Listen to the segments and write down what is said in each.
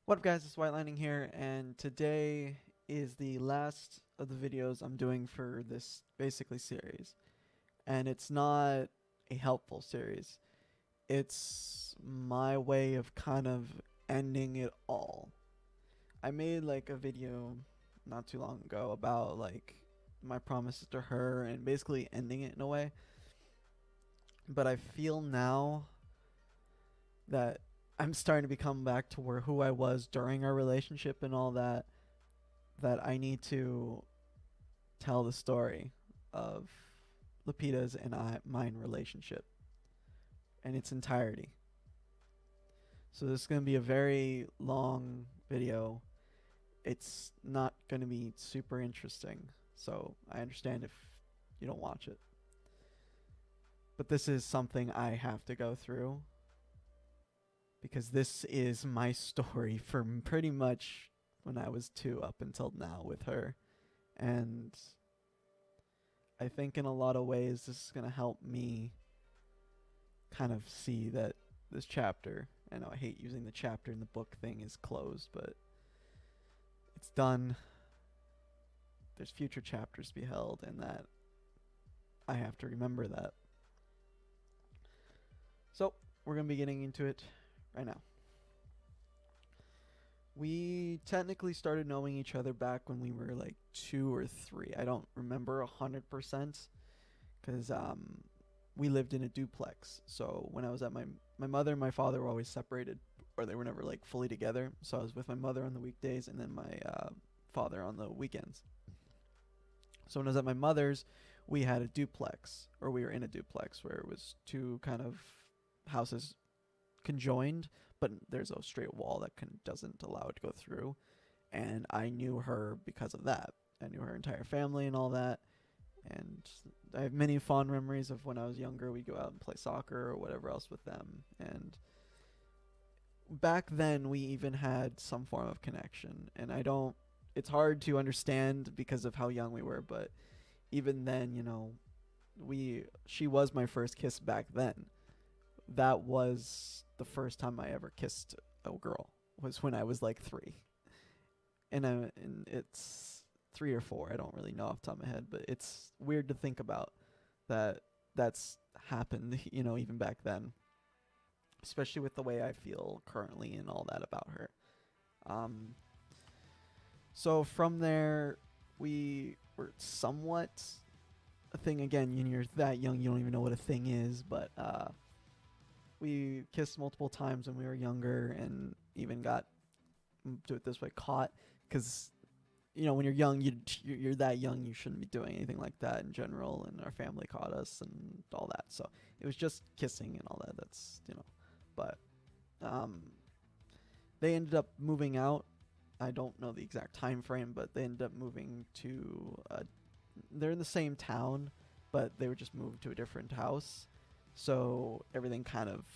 What up guys, it's White Lightning here, and today is the last of the videos I'm doing for this basically series. And it's not a helpful series. It's my way of kind of ending it all. I made like a video not too long ago about like my promises to her and basically ending it in a way. But I feel now that I'm starting to become back to where who I was during our relationship and all that, that I need to tell the story of Lupita's and mine relationship in its entirety. So this is going to be a very long video. It's not going to be super interesting, so I understand if you don't watch it. But this is something I have to go through because this is my story from pretty much when I was 2 up until now with her. And I think in a lot of ways this is going to help me kind of see that this chapter, I know I hate using the chapter in the book thing, is closed, but it's done. There's future chapters to be held, and that I have to remember that. So, we're going to be getting into it right now. We technically started knowing each other back when we were like 2 or 3. I don't remember 100% because we lived in a duplex. So when I was at my mother and my father were always separated, or they were never like fully together. So I was with my mother on the weekdays and then my father on the weekends. So when I was at my mother's, we had a duplex, or we were in a duplex where it was two kind of houses conjoined, but there's a straight wall that doesn't allow it to go through. And I knew her because of that. I knew her entire family and all that. And I have many fond memories of when I was younger. We'd go out and play soccer or whatever else with them. And back then, we even had some form of connection. And it's hard to understand because of how young we were, but even then, she was my first kiss back then. That was the first time I ever kissed a girl, was when I was like 3. And it's 3 or 4. I don't really know off the top of my head, but it's weird to think about that that's happened, even back then, especially with the way I feel currently and all that about her. Um, so from there, we were somewhat a thing again. When you're that young, you don't even know what a thing is, but we kissed multiple times when we were younger, and even got, do it this way, caught, because when you're young, you're that young, you shouldn't be doing anything like that in general. And our family caught us and all that, so it was just kissing and all that. But they ended up moving out. I don't know the exact time frame, but they ended up moving to. They're in the same town, but they were just moved to a different house. So everything kind of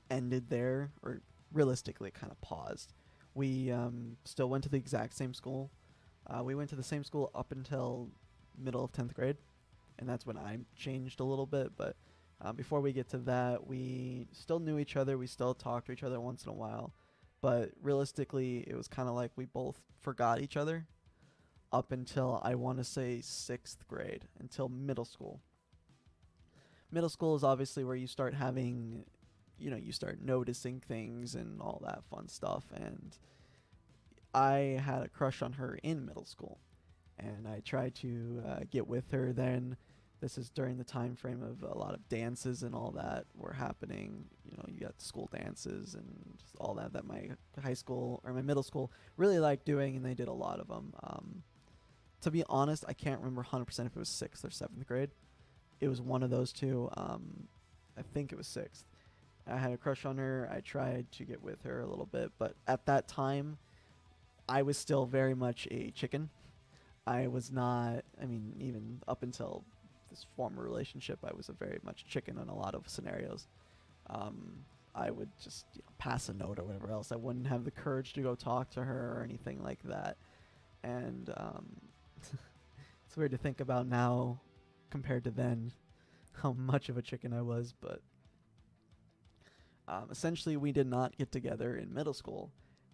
ended there, or realistically, kind of paused. We still went to the exact same school. We went to the same school up until middle of 10th grade, and that's when I changed a little bit. But before we get to that, we still knew each other. We still talked to each other once in a while. But realistically, it was kind of like we both forgot each other up until, I want to say, 6th grade, until middle school. Middle school is obviously where you start having, you start noticing things and all that fun stuff. And I had a crush on her in middle school, and I tried to get with her then. This is during the time frame of a lot of dances and all that were happening. You got school dances and all that my high school, or my middle school, really liked doing, and they did a lot of them. To be honest, I can't remember 100% if it was 6th or 7th grade. It was one of those two. I think it was 6th. I had a crush on her. I tried to get with her a little bit, but at that time, I was still very much a chicken. I was not, even up until this former relationship, I was a very much chicken in a lot of scenarios. I would just pass a note or whatever else. I wouldn't have the courage to go talk to her or anything like that. And it's weird to think about now compared to then how much of a chicken I was. But essentially, we did not get together in middle school.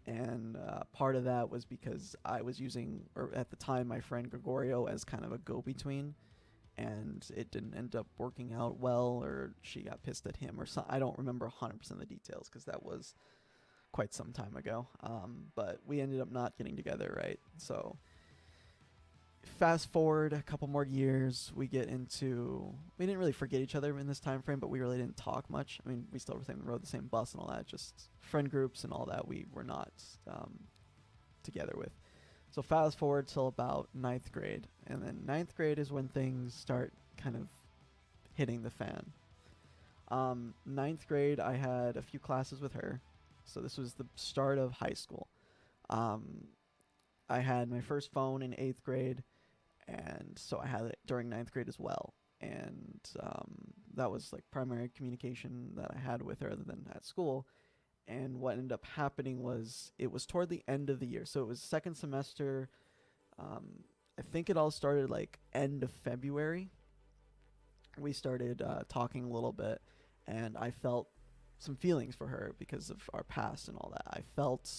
And part of that was because I was using, or at the time, my friend Gregorio as kind of a go-between, and it didn't end up working out well, or she got pissed at him, or something. I don't remember 100% of the details because that was quite some time ago. But we ended up not getting together, right? So fast forward a couple more years, we get into, we didn't really forget each other in this time frame, but we really didn't talk much. I mean, we still rode the same bus and all that, just friend groups and all that we were not together with. So fast forward till about ninth grade, and then ninth grade is when things start kind of hitting the fan. Ninth grade, I had a few classes with her, so this was the start of high school. Um, I had my first phone in eighth grade, and so I had it during ninth grade as well. And that was like primary communication that I had with her other than at school. And what ended up happening was it was toward the end of the year, so it was second semester. I think it all started like end of February. We started talking a little bit, and I felt some feelings for her because of our past and all that. I felt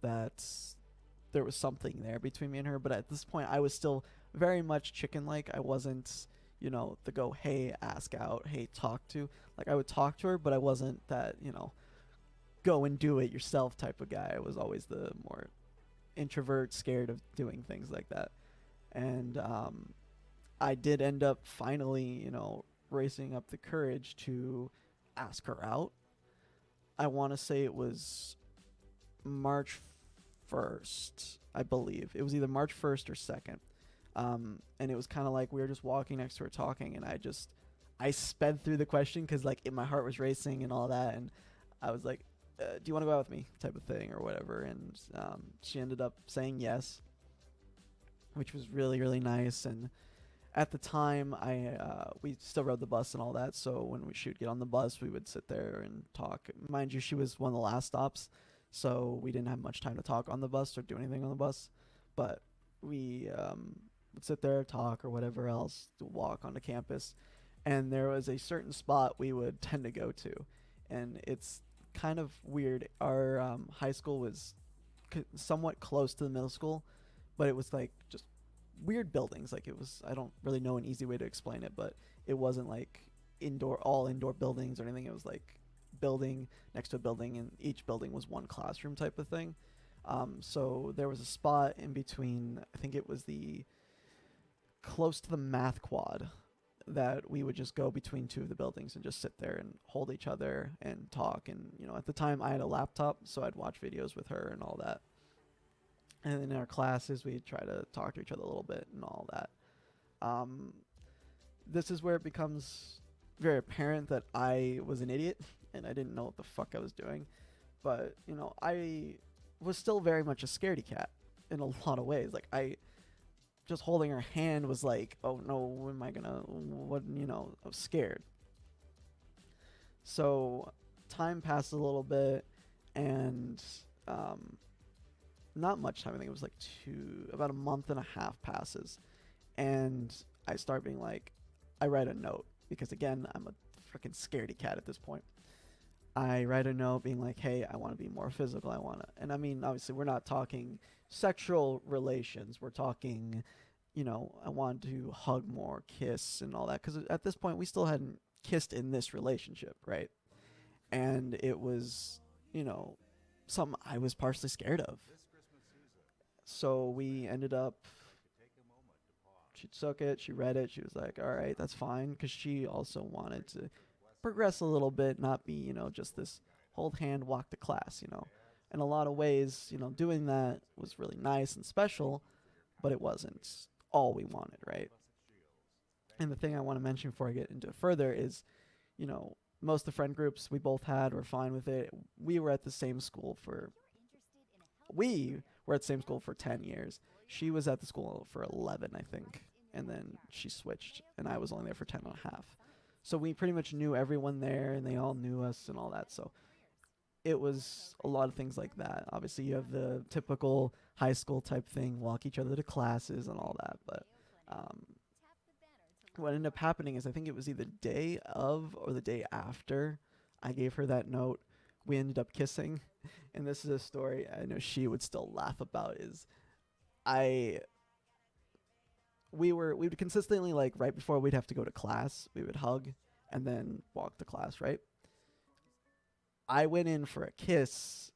that there was something there between me and her, but at this point, I was still very much chicken like. I wasn't, the go, hey, ask out, hey, talk to. Like, I would talk to her, but I wasn't that, go and do it yourself type of guy. I was always the more introvert, scared of doing things like that. And I did end up finally, racing up the courage to ask her out. I want to say it was March 1st, I believe. It was either March 1st or 2nd. And it was kind of like we were just walking next to her talking, and I sped through the question because, like, my heart was racing and all that. And I was like, do you want to go out with me type of thing or whatever. And she ended up saying yes, which was really, really nice. And at the time, we still rode the bus and all that. So when she would get on the bus, we would sit there and talk. Mind you, she was one of the last stops, so we didn't have much time to talk on the bus or do anything on the bus. But we would sit there, talk, or whatever else, to walk onto campus. And there was a certain spot we would tend to go to, and it's kind of weird. Our high school was somewhat close to the middle school, but it was like just weird buildings. Like, it was, I don't really know an easy way to explain it, but it wasn't like all indoor buildings or anything. It was like building next to a building, and each building was one classroom type of thing. So there was a spot in between, I think it was the close to the math quad, that we would just go between two of the buildings and just sit there and hold each other and talk. And at the time I had a laptop, so I'd watch videos with her and all that. And in our classes, we'd try to talk to each other a little bit and all that. Um, this is where it becomes very apparent that I was an idiot and I didn't know what the fuck I was doing. But, I was still very much a scaredy cat in a lot of ways. Like, I just holding her hand was like, oh no, am I gonna, what, I was scared. So time passed a little bit, and not much time. I think it was like about a month and a half passes, and I start being like, I write a note because, again, I'm a freaking scaredy cat at this point. I write a note being like, hey, I want to be more physical. And I mean, obviously, we're not talking sexual relations. We're talking, I want to hug more, kiss, and all that. Because at this point, we still hadn't kissed in this relationship, right? And it was, something I was partially scared of. So we ended up, she took it, she read it, she was like, all right, that's fine. Because she also wanted to progress a little bit, not be, just this hold hand, walk to class. In a lot of ways, doing that was really nice and special, but it wasn't all we wanted, right? And the thing I want to mention before I get into it further is, most of the friend groups we both had were fine with it. We were at the same school for, we were at the same school for 10 years. She was at the school for 11, I think. And then she switched, and I was only there for 10 and a half. So we pretty much knew everyone there, and they all knew us and all that. So it was a lot of things like that. Obviously, you have the typical high school type thing, walk each other to classes and all that. But what ended up happening is, I think it was either the day of or the day after I gave her that note, we ended up kissing. And this is a story I know she would still laugh about. Is I we would consistently, like, right before we'd have to go to class, we would hug and then walk to class, right? I went in for a kiss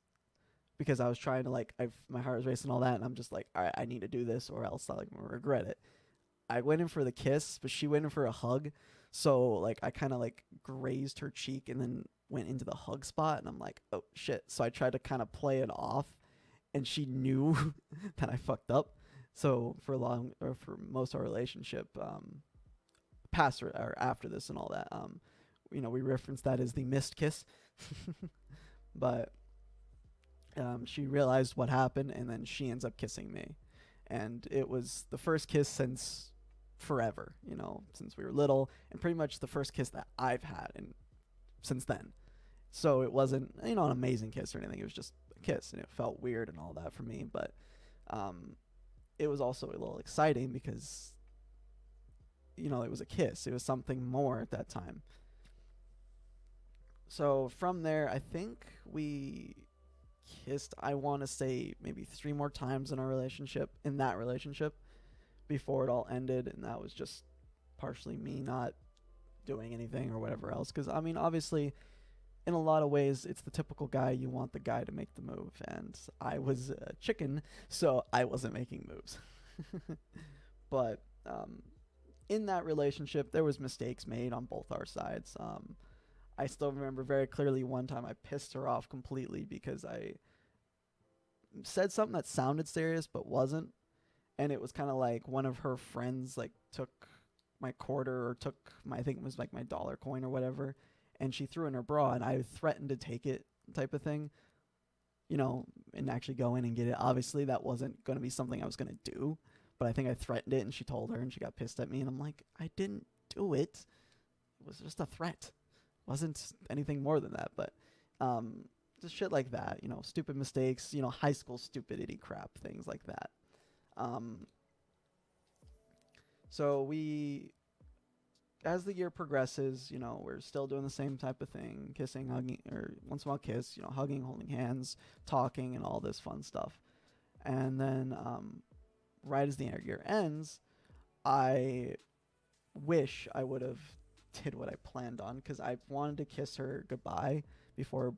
because I was trying to, like, my heart was racing and all that, and I'm just like, all right, I need to do this or else I'm gonna regret it. I went in for the kiss, but she went in for a hug. So, like, I kind of, like, grazed her cheek and then went into the hug spot, and I'm like, oh shit. So I tried to kind of play it off, and she knew that I fucked up. So for most of our relationship, past or after this and all that, we reference that as the missed kiss. But she realized what happened, and then she ends up kissing me, and it was the first kiss since forever, since we were little, and pretty much the first kiss that I've had and since then. So it wasn't, an amazing kiss or anything. It was just a kiss, and it felt weird and all that for me. But it was also a little exciting because, it was a kiss. It was something more at that time. So from there, I think we kissed, I want to say, maybe 3 more times in that relationship, before it all ended. And that was just partially me not doing anything or whatever else. Because, obviously, in a lot of ways, it's the typical guy. You want the guy to make the move. And I was a chicken, so I wasn't making moves. But in that relationship, there was mistakes made on both our sides. I still remember very clearly one time I pissed her off completely because I said something that sounded serious but wasn't. And it was kind of like one of her friends, like, took my quarter, or took my, I think it was like my dollar coin or whatever, and she threw in her bra, and I threatened to take it, type of thing, and actually go in and get it. Obviously, that wasn't going to be something I was going to do, but I think I threatened it, and she told her, and she got pissed at me, and I'm like, I didn't do it. It was just a threat. It wasn't anything more than that. But just shit like that, stupid mistakes, high school stupidity crap, things like that. So as the year progresses, we're still doing the same type of thing, kissing, hugging, or once in a while kiss, hugging, holding hands, talking, and all this fun stuff. And then, right as the year ends, I wish I would have did what I planned on, because I wanted to kiss her goodbye before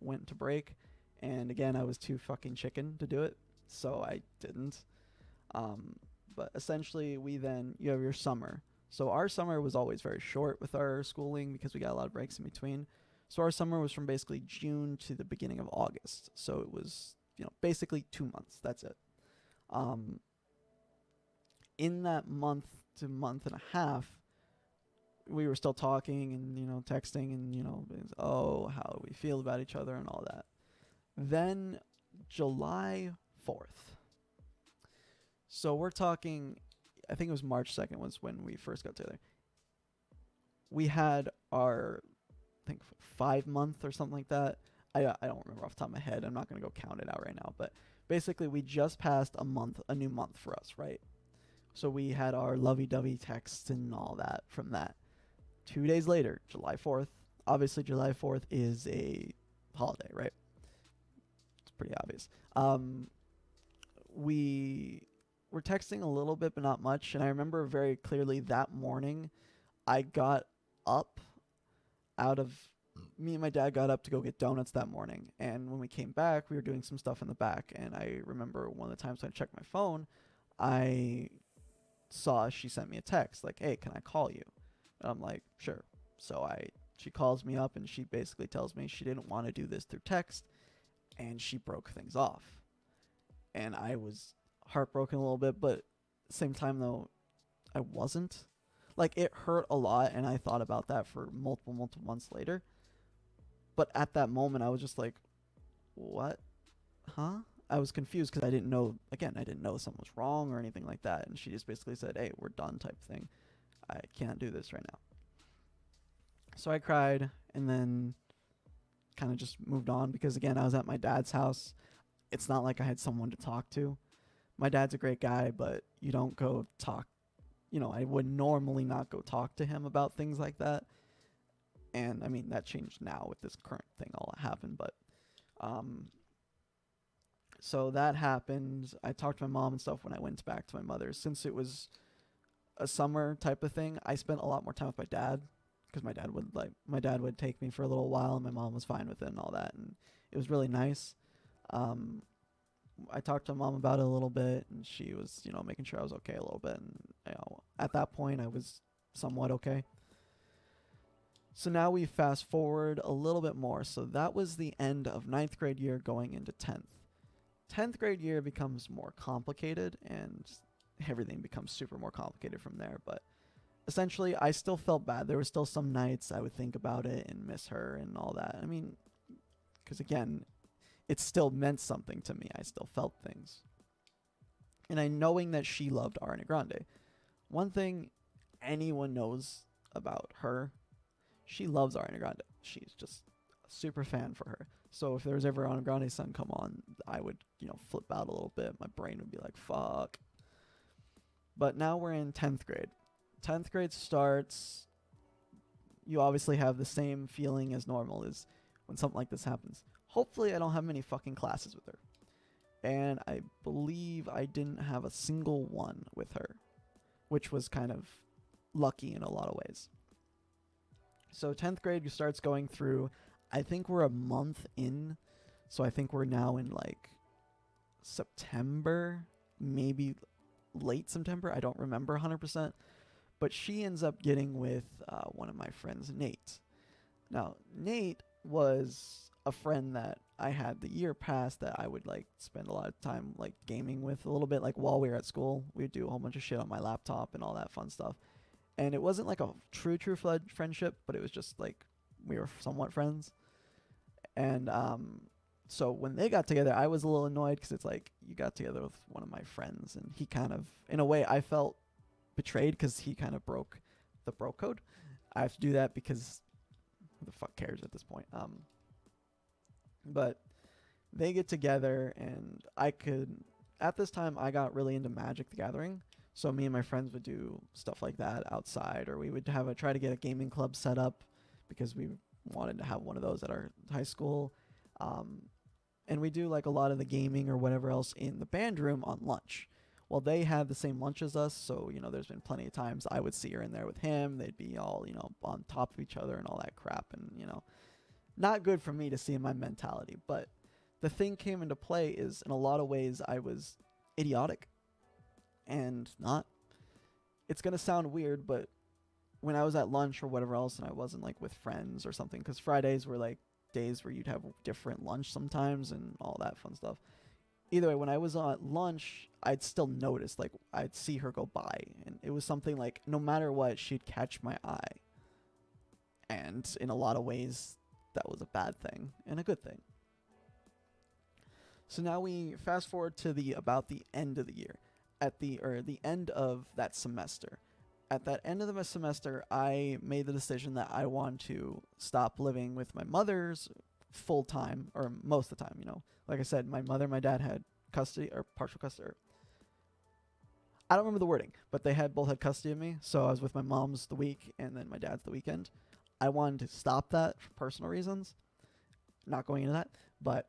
went to break. And again, I was too fucking chicken to do it, so I didn't. But essentially, you have your summer. So our summer was always very short with our schooling because we got a lot of breaks in between. So our summer was from basically June to the beginning of August. So it was, basically 2 months. That's it. In that month to month and a half, we were still talking and, texting and, how we feel about each other and all that. Then July 4th. So we're talking, I think it was March 2nd was when we first got together. We had our, I think, 5 month or something like that. I don't remember off the top of my head. I'm not going to go count it out right now. But basically, we just passed a new month for us, right? So we had our lovey-dovey texts and all that from that. 2 days later, July 4th. Obviously, July 4th is a holiday, right? It's pretty obvious. We were texting a little bit, but not much. And I remember very clearly that morning, I got up me and my dad got up to go get donuts that morning. And when we came back, we were doing some stuff in the back. And I remember one of the times when I checked my phone, I saw she sent me a text like, hey, can I call you? And I'm like, sure. So she calls me up and she basically tells me she didn't want to do this through text, and she broke things off. And I was heartbroken a little bit, but at the same time, though, I wasn't. Like, it hurt a lot, and I thought about that for multiple months later. But at that moment, I was just like, what? Huh? I was confused because I didn't know something was wrong or anything like that. And she just basically said, hey, we're done, type thing. I can't do this right now. So I cried and then kind of just moved on because, again, I was at my dad's house. It's not like I had someone to talk to. My dad's a great guy, but you don't go talk. I would normally not go talk to him about things like that. And, I mean, that changed now with this current thing all that happened. But Um, so that happened. I talked to my mom and stuff when I went back to my mother's. Since it was a summer type of thing, I spent a lot more time with my dad because my dad would take me for a little while, and my mom was fine with it and all that, and it was really nice. Um, I talked to mom about it a little bit, and she was, making sure I was okay a little bit, and at that point I was somewhat okay. So now we fast forward a little bit more. So that was the end of ninth grade year going into 10th. 10th grade year becomes more complicated, and everything becomes super more complicated from there. But essentially, I still felt bad. There were still some nights I would think about it and miss her and all that. I mean, because again, it still meant something to me. I still felt things. And knowing that she loved Ariana Grande. One thing anyone knows about her, she loves Ariana Grande. She's just a super fan for her. So if there was ever Ariana Grande song come on, I would, flip out a little bit. My brain would be like, fuck. But now we're in 10th grade. 10th grade starts. You obviously have the same feeling as normal as when something like this happens. Hopefully I don't have many fucking classes with her. And I believe I didn't have a single one with her, which was kind of lucky in a lot of ways. So 10th grade starts going through, I think we're a month in. So I think we're now in like September, maybe late September. I don't remember 100%. But she ends up getting with one of my friends, Nate. Now, Nate was a friend that I had the year past that I would like spend a lot of time like gaming with a little bit, like while we were at school. We'd do a whole bunch of shit on my laptop and all that fun stuff. And it wasn't like a true fledged friendship, but it was just like we were somewhat friends. And so when they got together, I was a little annoyed because it's like you got together with one of my friends, and he kind of, in a way, I felt betrayed because he kind of broke the bro code. I have to do that because who the fuck cares at this point? But they get together, and at this time I got really into Magic the Gathering. So me and my friends would do stuff like that outside, or we would try to get a gaming club set up because we wanted to have one of those at our high school. And we do like a lot of the gaming or whatever else in the band room on lunch. Well, they had the same lunch as us, so, there's been plenty of times I would see her in there with him. They'd be all, on top of each other and all that crap, and, not good for me to see in my mentality. But the thing came into play is, in a lot of ways, I was idiotic and not. It's going to sound weird, but when I was at lunch or whatever else and I wasn't like with friends or something, because Fridays were like days where you'd have different lunch sometimes and all that fun stuff. Either way, when I was at lunch, I'd still notice, like, I'd see her go by, and it was something like, no matter what, she'd catch my eye. And in a lot of ways, that was a bad thing and a good thing. So now we fast forward to about the end of the year, the end of that semester. At that end of the semester, I made the decision that I wanted to stop living with my mother's full time, or most of the time. Like I said, my mother and my dad had custody or partial custody. I don't remember the wording, but they both had custody of me. So I was with my mom's the week and then my dad's the weekend. I wanted to stop that for personal reasons. Not going into that, but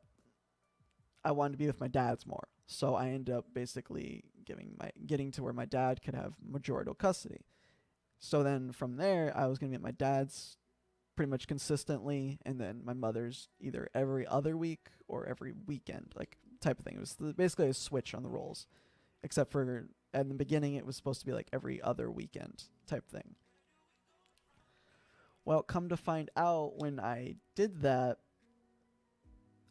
I wanted to be with my dad's more. So I ended up basically getting to where my dad could have majorital custody. So then from there, I was going to be at my dad's pretty much consistently, and then my mother's either every other week or every weekend, like type of thing. It was basically a switch on the roles, except for at the beginning it was supposed to be like every other weekend type thing. Well, come to find out, when I did that,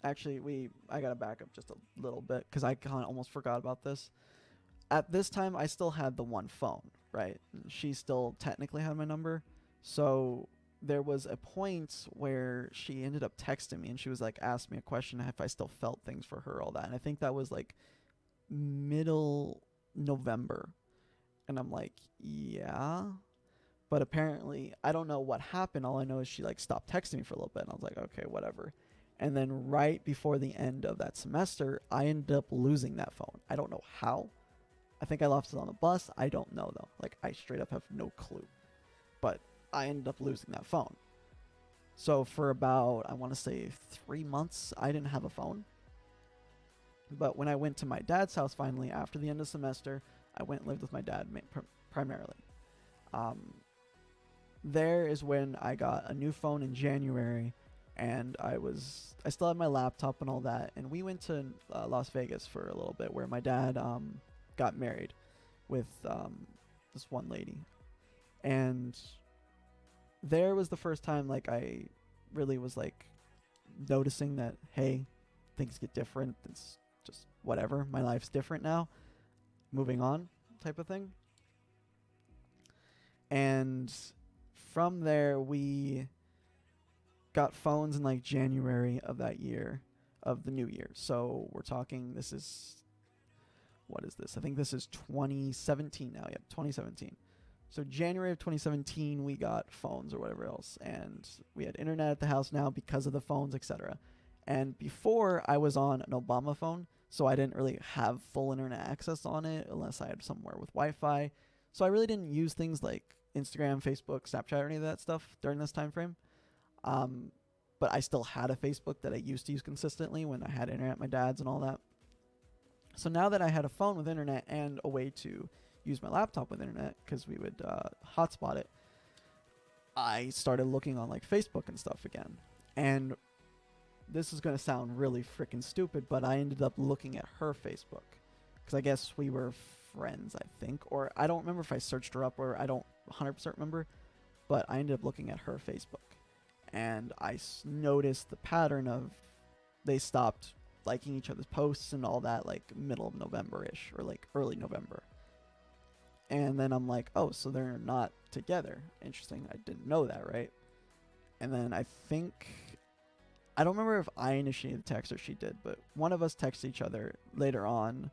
actually I gotta back up just a little bit because I kind of almost forgot about this. At this time, I still had the one phone, right? She still technically had my number, so there was a point where she ended up texting me and she was like, asked me a question if I still felt things for her, all that. And I think that was like middle November. And I'm like, yeah. But apparently, I don't know what happened. All I know is she like stopped texting me for a little bit. And I was like, okay, whatever. And then right before the end of that semester, I ended up losing that phone. I don't know how. I think I left it on the bus. I don't know though. Like, I straight up have no clue. But I ended up losing that phone. So for about, I want to say 3 months, I didn't have a phone. But when I went to my dad's house finally after the end of semester, I went and lived with my dad primarily. Um, there is when I got a new phone in January, and I still had my laptop and all that, and we went to Las Vegas for a little bit, where my dad got married with this one lady, and there was the first time like I really was like noticing that, hey, things get different. It's just whatever. My life's different now. Moving on, type of thing. And from there, we got phones in like January of that year, of the new year. So we're talking, this is, what is this? I think this is 2017 now. Yep, 2017. So January of 2017, we got phones or whatever else, and we had internet at the house now because of the phones, etc. And before, I was on an Obama phone, so I didn't really have full internet access on it unless I had somewhere with Wi-Fi. So I really didn't use things like Instagram, Facebook, Snapchat, or any of that stuff during this time frame. Um, but I still had a Facebook that I used to use consistently when I had internet at my dad's and all that. So now that I had a phone with internet and a way to use my laptop with internet, because we would hotspot it, I started looking on like Facebook and stuff again. And this is going to sound really freaking stupid, but I ended up looking at her Facebook because I guess we were friends, I think, or I don't remember if I searched her up, or I don't 100% remember, but I ended up looking at her Facebook, and I noticed the pattern of they stopped liking each other's posts and all that like middle of November-ish, or like early November. And then I'm like, oh, so they're not together. Interesting. I didn't know that, right? And then I think, I don't remember if I initiated the text or she did, but one of us texted each other later on,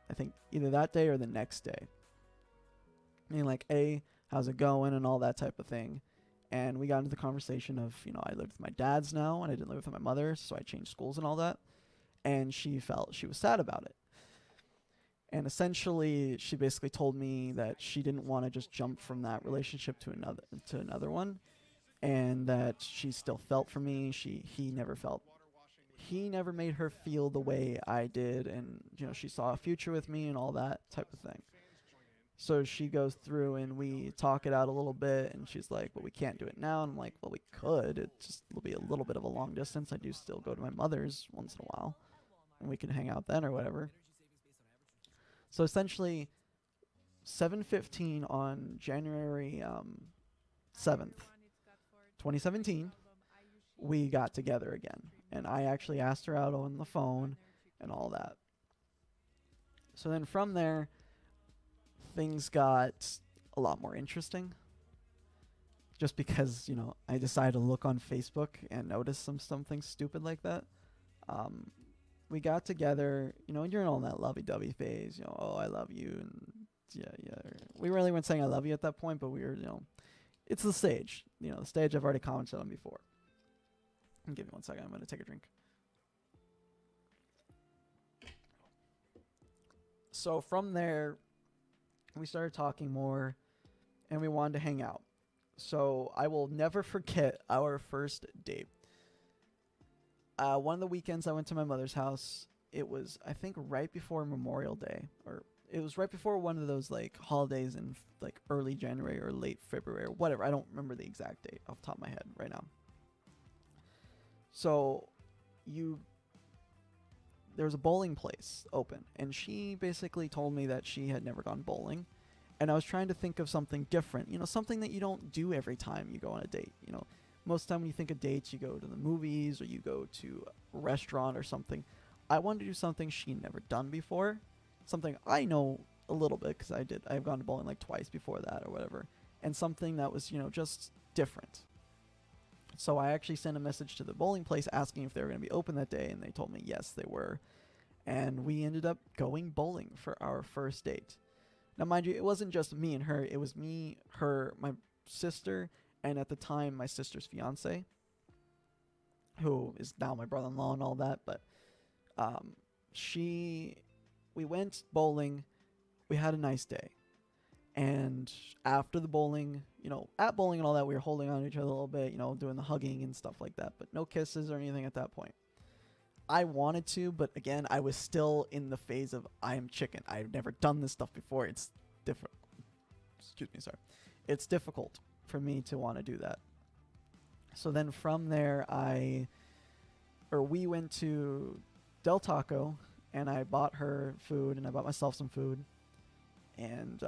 I think either that day or the next day. I mean, like, hey, how's it going, and all that type of thing. And we got into the conversation of, I live with my dad's now, and I didn't live with my mother, so I changed schools and all that. And she felt she was sad about it. And essentially, she basically told me that she didn't want to just jump from that relationship to another one, and that she still felt for me. He never made her feel the way I did, and she saw a future with me and all that type of thing. So she goes through and we talk it out a little bit, and she's like, "But we can't do it now." And I'm like, "Well, we could. It'll be a little bit of a long distance. I do still go to my mother's once in a while, and we can hang out then or whatever." So essentially, 7:15 on January 7th, 2017, we got together again. And I actually asked her out on the phone and all that. So then from there, things got a lot more interesting. Just because, I decided to look on Facebook and notice something stupid like that. We got together, you're in all that lovey-dovey phase, oh, I love you, and yeah. We really weren't saying I love you at that point, but we were, it's the stage, the stage I've already commented on before. Give me 1 second, I'm going to take a drink. So from there, we started talking more, and we wanted to hang out. So I will never forget our first date. One of the weekends I went to my mother's house. It was, I think, right before Memorial Day, or it was right before one of those like holidays in like early January or late February or whatever. I don't remember the exact date off the top of my head right now. So there was a bowling place open, and she basically told me that she had never gone bowling, and I was trying to think of something different, something that you don't do every time you go on a date. Most of the time when you think of dates, you go to the movies or you go to a restaurant or something. I wanted to do something she'd never done before, something I know a little bit because I've gone to bowling like twice before that or whatever, and something that was, just different. So I actually sent a message to the bowling place asking if they were going to be open that day, and they told me yes, they were. And we ended up going bowling for our first date. Now, mind you, it wasn't just me and her. It was me, her, my sister, and at the time, my sister's fiance, who is now my brother-in-law and all that. But we went bowling. We had a nice day. And after the bowling, at bowling and all that, we were holding on to each other a little bit, doing the hugging and stuff like that, but no kisses or anything at that point. I wanted to, but again, I was still in the phase of I am chicken. I've never done this stuff before. It's different. Excuse me, sorry. It's difficult for me to want to do that. So then from there, we went to Del Taco, and I bought her food, and I bought myself some food, and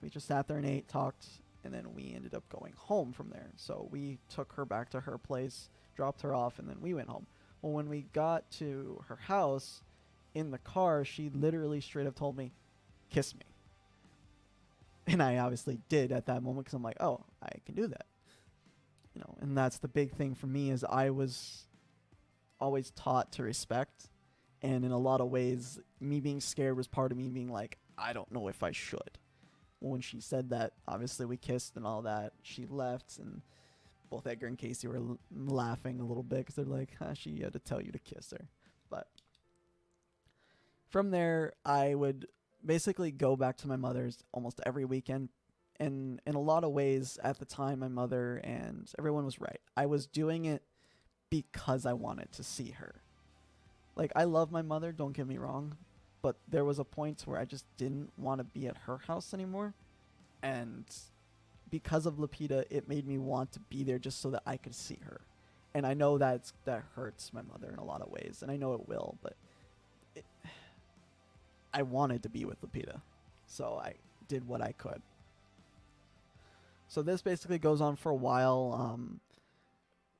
we just sat there and ate, talked, and then we ended up going home from there. So we took her back to her place, dropped her off, and then we went home. Well, when we got to her house, in the car, she literally straight up told me, "Kiss me." And I obviously did at that moment because I'm like, oh, I can do that. And that's the big thing for me is I was always taught to respect. And in a lot of ways, me being scared was part of me being like, I don't know if I should. Well, when she said that, obviously we kissed and all that. She left, and both Edgar and Casey were laughing a little bit because they're like, she had to tell you to kiss her. But from there, I would basically go back to my mother's almost every weekend. And in a lot of ways, at the time, my mother and everyone was right. I was doing it because I wanted to see her. Like, I love my mother, don't get me wrong, but there was a point where I just didn't want to be at her house anymore. And because of Lupita, it made me want to be there just so that I could see her. And I know that hurts my mother in a lot of ways, and I know it will, but I wanted to be with Lupita, so I did what I could. So this basically goes on for a while.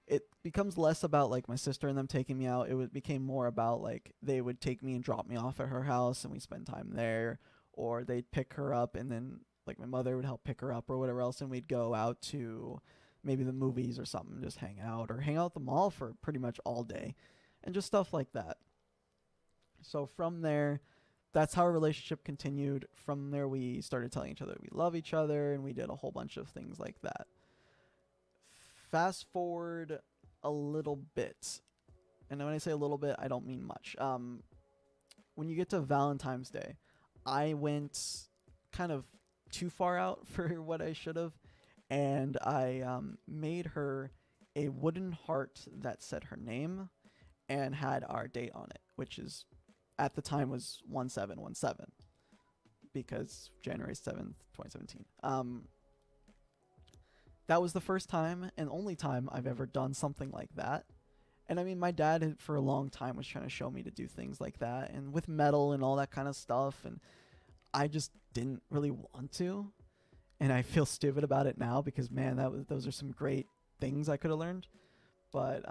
It becomes less about like my sister and them taking me out. It became more about like they would take me and drop me off at her house, and we spend time there, or they'd pick her up, and then like my mother would help pick her up or whatever else, and we'd go out to maybe the movies or something, just hang out, or hang out at the mall for pretty much all day, and just stuff like that. So from there, that's how our relationship continued. From there, we started telling each other we love each other, and we did a whole bunch of things like that. Fast forward a little bit, and when I say a little bit, I don't mean much. When you get to Valentine's Day, I went kind of too far out for what I should have, and I made her a wooden heart that said her name and had our date on it, which is at the time was 1717 because January 7th, 2017. That was the first time and only time I've ever done something like that. And I mean, my dad for a long time was trying to show me to do things like that and with metal and all that kind of stuff. And I just didn't really want to. And I feel stupid about it now because, man, those are some great things I could have learned. But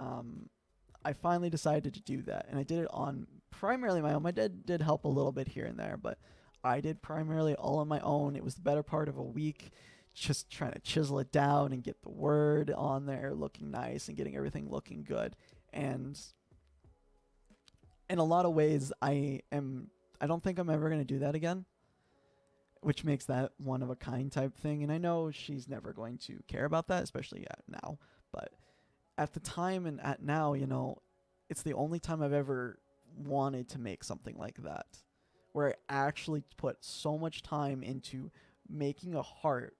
I finally decided to do that. And I did it on primarily my own. My dad did help a little bit here and there, but I did primarily all on my own. It was the better part of a week just trying to chisel it down and get the word on there looking nice and getting everything looking good. And in a lot of ways, I don't think I'm ever going to do that again, which makes that one of a kind type thing. And I know she's never going to care about that, especially now. But at the time and at now, it's the only time I've ever wanted to make something like that, where I actually put so much time into making a heart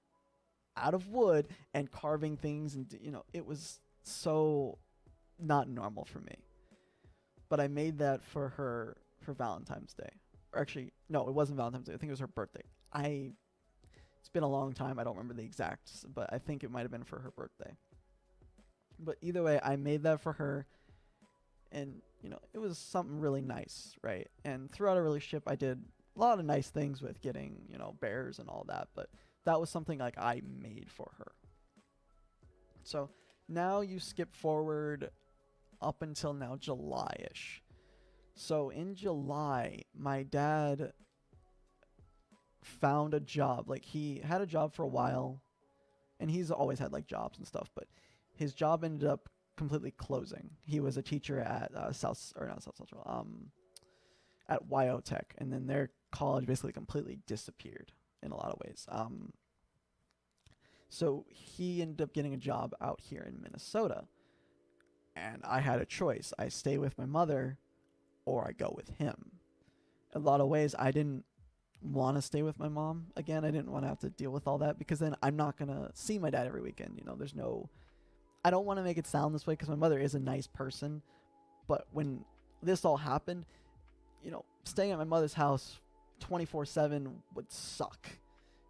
out of wood and carving things. And, it was so not normal for me. But I made that for her for Valentine's Day. Or actually, no, it wasn't Valentine's Day. I think it was her birthday. It's been a long time. I don't remember the exacts, but I think it might have been for her birthday. But either way, I made that for her, and it was something really nice, right? And throughout our relationship, I did a lot of nice things with getting bears and all that, but that was something like I made for her. So now you skip forward up until now July-ish. So in July, my dad found a job. Like, he had a job for a while, and he's always had like jobs and stuff, but his job ended up completely closing. He was a teacher at at YO Tech, and then their college basically completely disappeared in a lot of ways. So he ended up getting a job out here in Minnesota, and I had a choice. I stay with my mother or I go with him. In a lot of ways, I didn't want to stay with my mom again. I didn't want to have to deal with all that because then I'm not going to see my dad every weekend. There's no, I don't want to make it sound this way because my mother is a nice person. But when this all happened, staying at my mother's house 24/7 would suck.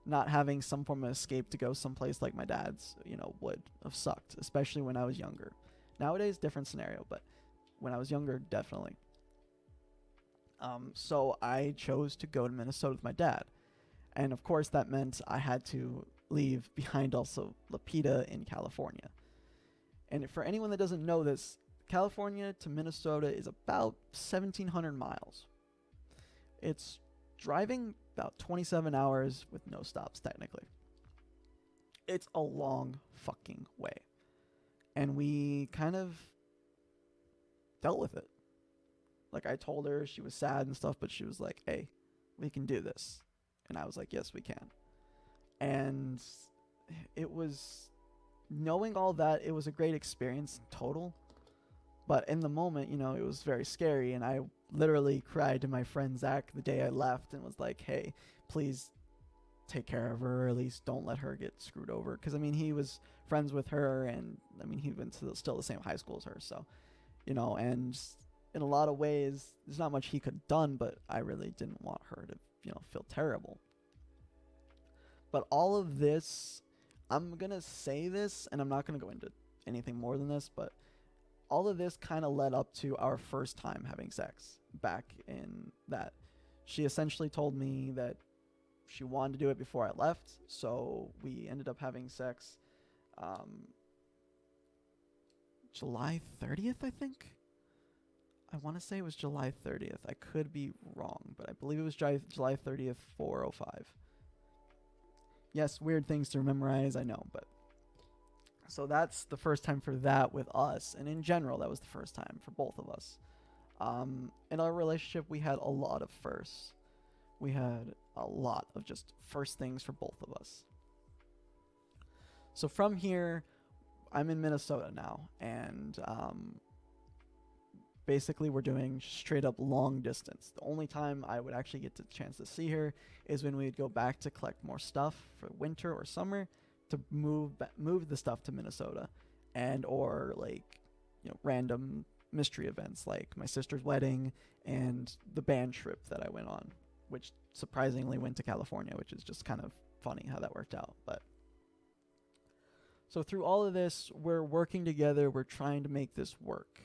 Not having some form of escape to go someplace like my dad's, would have sucked, especially when I was younger. Nowadays, different scenario, but when I was younger, definitely. So I chose to go to Minnesota with my dad. And of course, that meant I had to leave behind also Lupita in California. And for anyone that doesn't know this, California to Minnesota is about 1,700 miles. It's driving about 27 hours with no stops, technically. It's a long fucking way. And we kind of dealt with it. Like, I told her she was sad and stuff, but she was like, hey, we can do this. And I was like, yes, we can. And it was, knowing all that, it was a great experience total. But in the moment, it was very scary. And I literally cried to my friend Zach the day I left and was like, hey, please take care of her, or at least don't let her get screwed over. Because, he was friends with her, and, he went to still the same high school as her. So, and in a lot of ways, there's not much he could have done, but I really didn't want her to, feel terrible. But all of this, I'm going to say this, and I'm not going to go into anything more than this, but all of this kind of led up to our first time having sex back in that. She essentially told me that she wanted to do it before I left, so we ended up having sex July 30th, I think. I want to say it was July 30th. I could be wrong, but I believe it was July 30th, 4:05. Yes, weird things to memorize, I know, but so that's the first time for that with us, and in general, that was the first time for both of us. In our relationship, we had a lot of firsts. We had a lot of just first things for both of us. So from here, I'm in Minnesota now, and basically we're doing straight up long distance. The only time I would actually get the chance to see her is when we'd go back to collect more stuff for winter or summer to move the stuff to Minnesota, and or like random mystery events like my sister's wedding and the band trip that I went on, which surprisingly went to California, which is just kind of funny how that worked out. But so through all of this, we're working together, we're trying to make this work.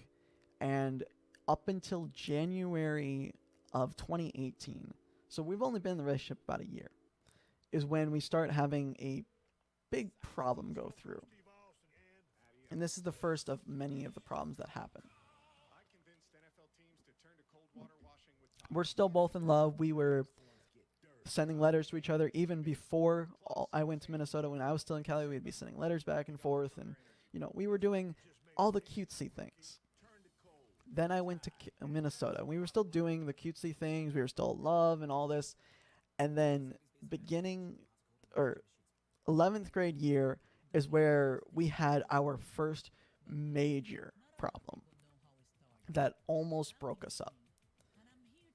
And up until January of 2018, so we've only been in the relationship about a year, is when we start having a big problem go through. And this is the first of many of the problems that happen. We're still both in love. We were sending letters to each other even before I went to Minnesota. When I was still in Cali, we'd be sending letters back and forth, and we were doing all the cutesy things. Then I went to Minnesota. We were still doing the cutesy things. We were still in love and all this. And then beginning or 11th grade year is where we had our first major problem that almost broke us up.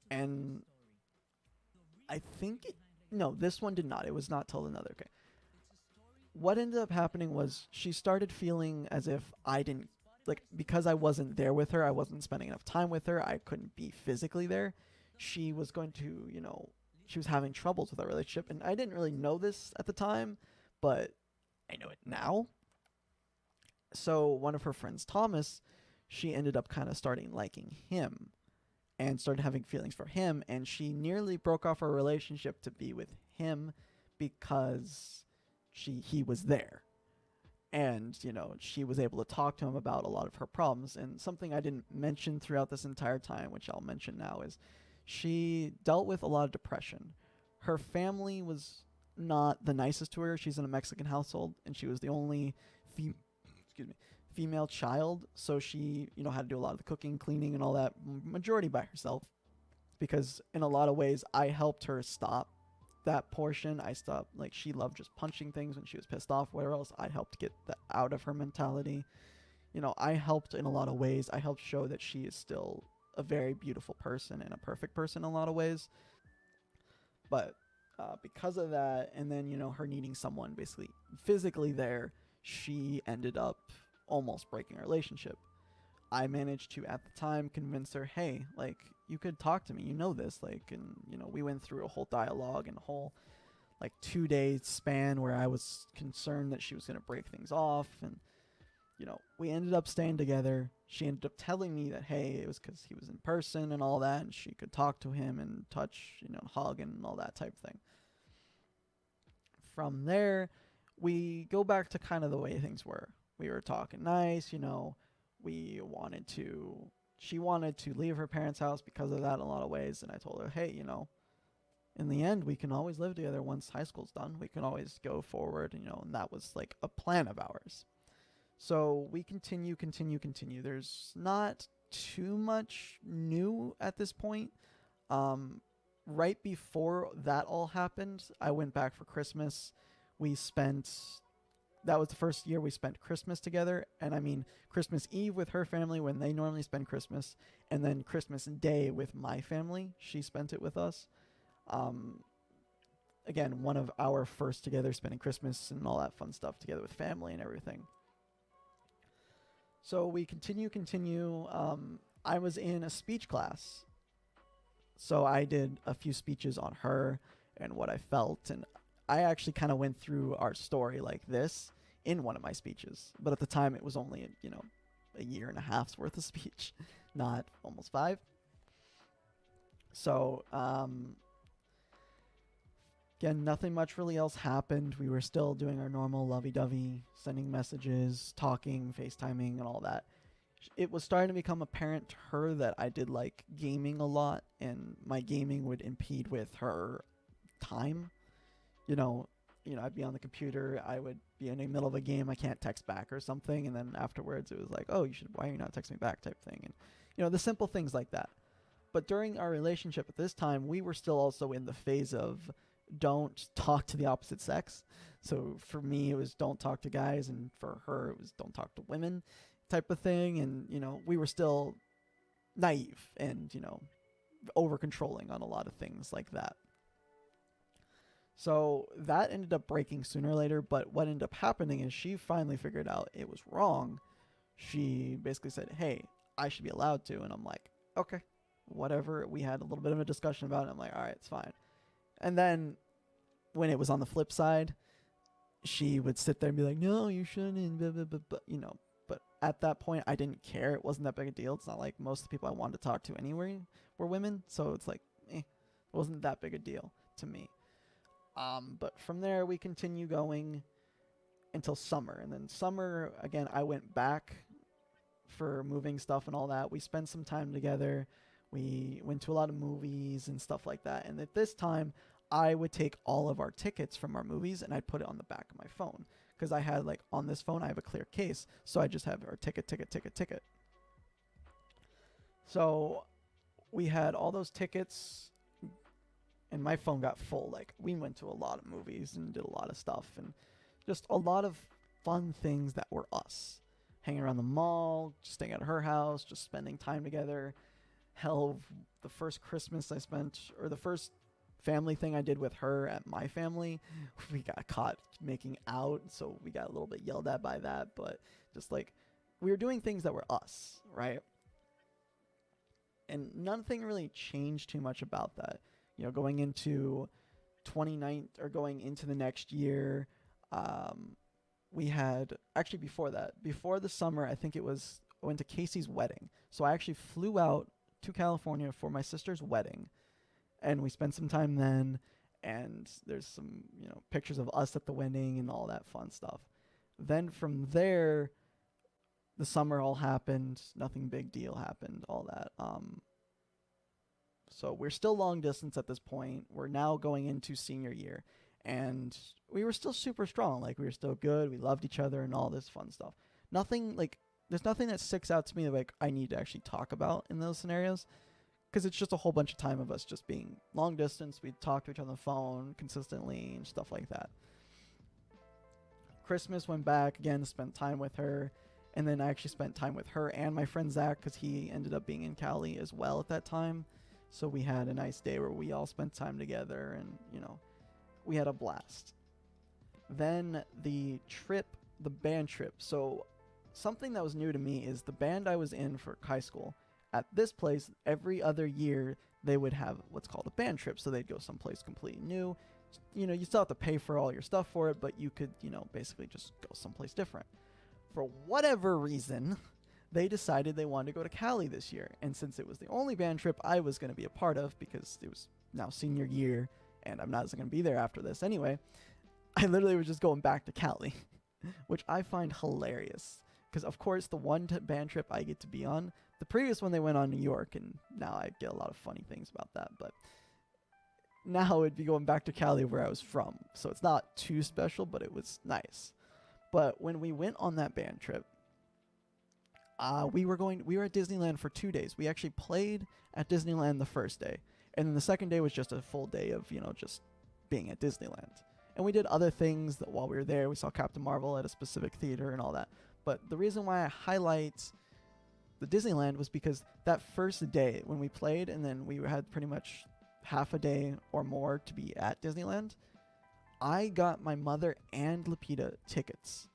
And I think no, this one did not. It was not till another. Okay. What ended up happening was she started feeling as if I didn't, like, because I wasn't there with her, I wasn't spending enough time with her, I couldn't be physically there. She was going to, she was having troubles with our relationship. And I didn't really know this at the time, but I know it now. So one of her friends, Thomas, she ended up kind of starting liking him and started having feelings for him, and she nearly broke off her relationship to be with him because he was there. And, she was able to talk to him about a lot of her problems. And something I didn't mention throughout this entire time, which I'll mention now, is she dealt with a lot of depression. Her family was not the nicest to her. She's in a Mexican household, and she was the only female child, so she had to do a lot of the cooking, cleaning, and all that majority by herself, because in a lot of ways I helped her stop that portion. I stopped, like, she loved just punching things when she was pissed off, whatever else. I helped get that out of her mentality. I helped in a lot of ways. I helped show that she is still a very beautiful person and a perfect person in a lot of ways. But because of that, and then, her needing someone basically physically there, she ended up almost breaking our relationship. I managed to, at the time, convince her, hey, like, you could talk to me. You know this. Like, and, we went through a whole dialogue and a whole, like, 2 day span where I was concerned that she was going to break things off. And, we ended up staying together. She ended up telling me that, hey, it was because he was in person and all that, and she could talk to him and touch, hug and all that type thing. From there, we go back to kind of the way things were. We were talking nice, we wanted to, she wanted to leave her parents' house because of that in a lot of ways. And I told her, hey, in the end, we can always live together once high school's done. We can always go forward, and that was like a plan of ours. So we continue. There's not too much new at this point. Right before that all happened, I went back for Christmas. That was the first year we spent Christmas together. And I mean, Christmas Eve with her family when they normally spend Christmas, and then Christmas Day with my family. She spent it with us. Again, one of our first together spending Christmas and all that fun stuff together with family and everything. So we continue. I was in a speech class. So I did a few speeches on her and what I felt. And I actually kind of went through our story like this in one of my speeches. But at the time, it was only, a year and a half's worth of speech, not almost 5. So, again, nothing much really else happened. We were still doing our normal lovey-dovey, sending messages, talking, FaceTiming, and all that. It was starting to become apparent to her that I did like gaming a lot, and my gaming would impede with her time. I'd be on the computer, I would be in the middle of a game, I can't text back or something, and then afterwards it was like, oh, why are you not texting me back type thing, and the simple things like that. But during our relationship at this time, we were still also in the phase of don't talk to the opposite sex. So for me, it was don't talk to guys, and for her, it was don't talk to women type of thing. And, we were still naive and, over controlling on a lot of things like that. So that ended up breaking sooner or later. But what ended up happening is she finally figured out it was wrong. She basically said, hey, I should be allowed to. And I'm like, okay, whatever. We had a little bit of a discussion about it. I'm like, all right, it's fine. And then when it was on the flip side, she would sit there and be like, no, you shouldn't, blah, blah, blah, blah, But at that point, I didn't care. It wasn't that big a deal. It's not like most of the people I wanted to talk to anyway were women. So it's like, it wasn't that big a deal to me. But from there, we continue going until summer. And then summer, again, I went back for moving stuff and all that. We spent some time together. We went to a lot of movies and stuff like that. And at this time, I would take all of our tickets from our movies and I'd put it on the back of my phone. Because I had, like, on this phone, I have a clear case. So I just have our ticket. So we had all those tickets, and my phone got full. Like, we went to a lot of movies and did a lot of stuff. And just a lot of fun things that were us. Hanging around the mall, just staying at her house, just spending time together. Hell, the first Christmas I spent, or the first family thing I did with her at my family, we got caught making out, so we got a little bit yelled at by that, but just like, we were doing things that were us, right? And nothing really changed too much about that. Going into going into the next year, we had, actually before the summer, I think I went to Casey's wedding. So I actually flew out to California for my sister's wedding, and we spent some time then, and there's some, pictures of us at the wedding and all that fun stuff. Then from there, the summer all happened, nothing big deal happened, all that. So we're still long distance at this point. We're now going into senior year, and we were still super strong. Like, we were still good. We loved each other and all this fun stuff. There's nothing that sticks out to me that, like, I need to actually talk about in those scenarios, because it's just a whole bunch of time of us just being long distance. We'd talk to each other on the phone consistently and stuff like that. Christmas went back again, spent time with her, and then I actually spent time with her and my friend Zach, because he ended up being in Cali as well at that time. So we had a nice day where we all spent time together, and we had a blast. Then the band trip. So something that was new to me is the band I was in for high school. At this place, every other year they would have what's called a band trip. So they'd go someplace completely new. You still have to pay for all your stuff for it, but you could, basically just go someplace different. For whatever reason, they decided they wanted to go to Cali this year. And since it was the only band trip I was going to be a part of, because it was now senior year and I'm not going to be there after this anyway, I literally was just going back to Cali, which I find hilarious. Because, of course, the one band trip I get to be on, the previous one they went on New York, and now I get a lot of funny things about that. But now it'd be going back to Cali where I was from. So it's not too special, but it was nice. But when we went on that band trip, we were at Disneyland for 2 days. We actually played at Disneyland the first day. And then the second day was just a full day of, just being at Disneyland. And we did other things that while we were there. We saw Captain Marvel at a specific theater and all that. But the reason why I highlight the Disneyland was because that first day when we played, and then we had pretty much half a day or more to be at Disneyland, I got my mother and Lupita tickets.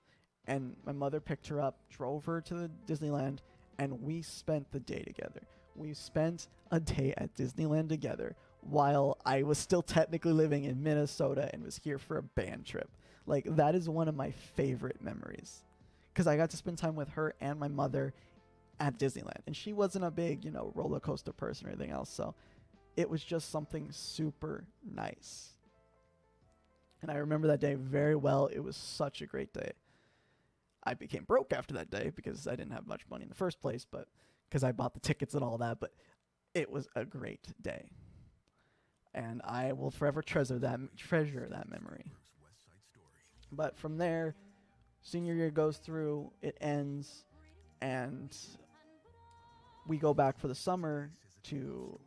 And my mother picked her up, drove her to the Disneyland, and we spent the day together. We spent a day at Disneyland together while I was still technically living in Minnesota and was here for a band trip. Like, that is one of my favorite memories. Because I got to spend time with her and my mother at Disneyland. And she wasn't a big, roller coaster person or anything else. So it was just something super nice. And I remember that day very well. It was such a great day. I became broke after that day because I didn't have much money in the first place, but because I bought the tickets and all that. But it was a great day. And I will forever treasure that memory. But from there, senior year goes through, it ends, and we go back for the summer to,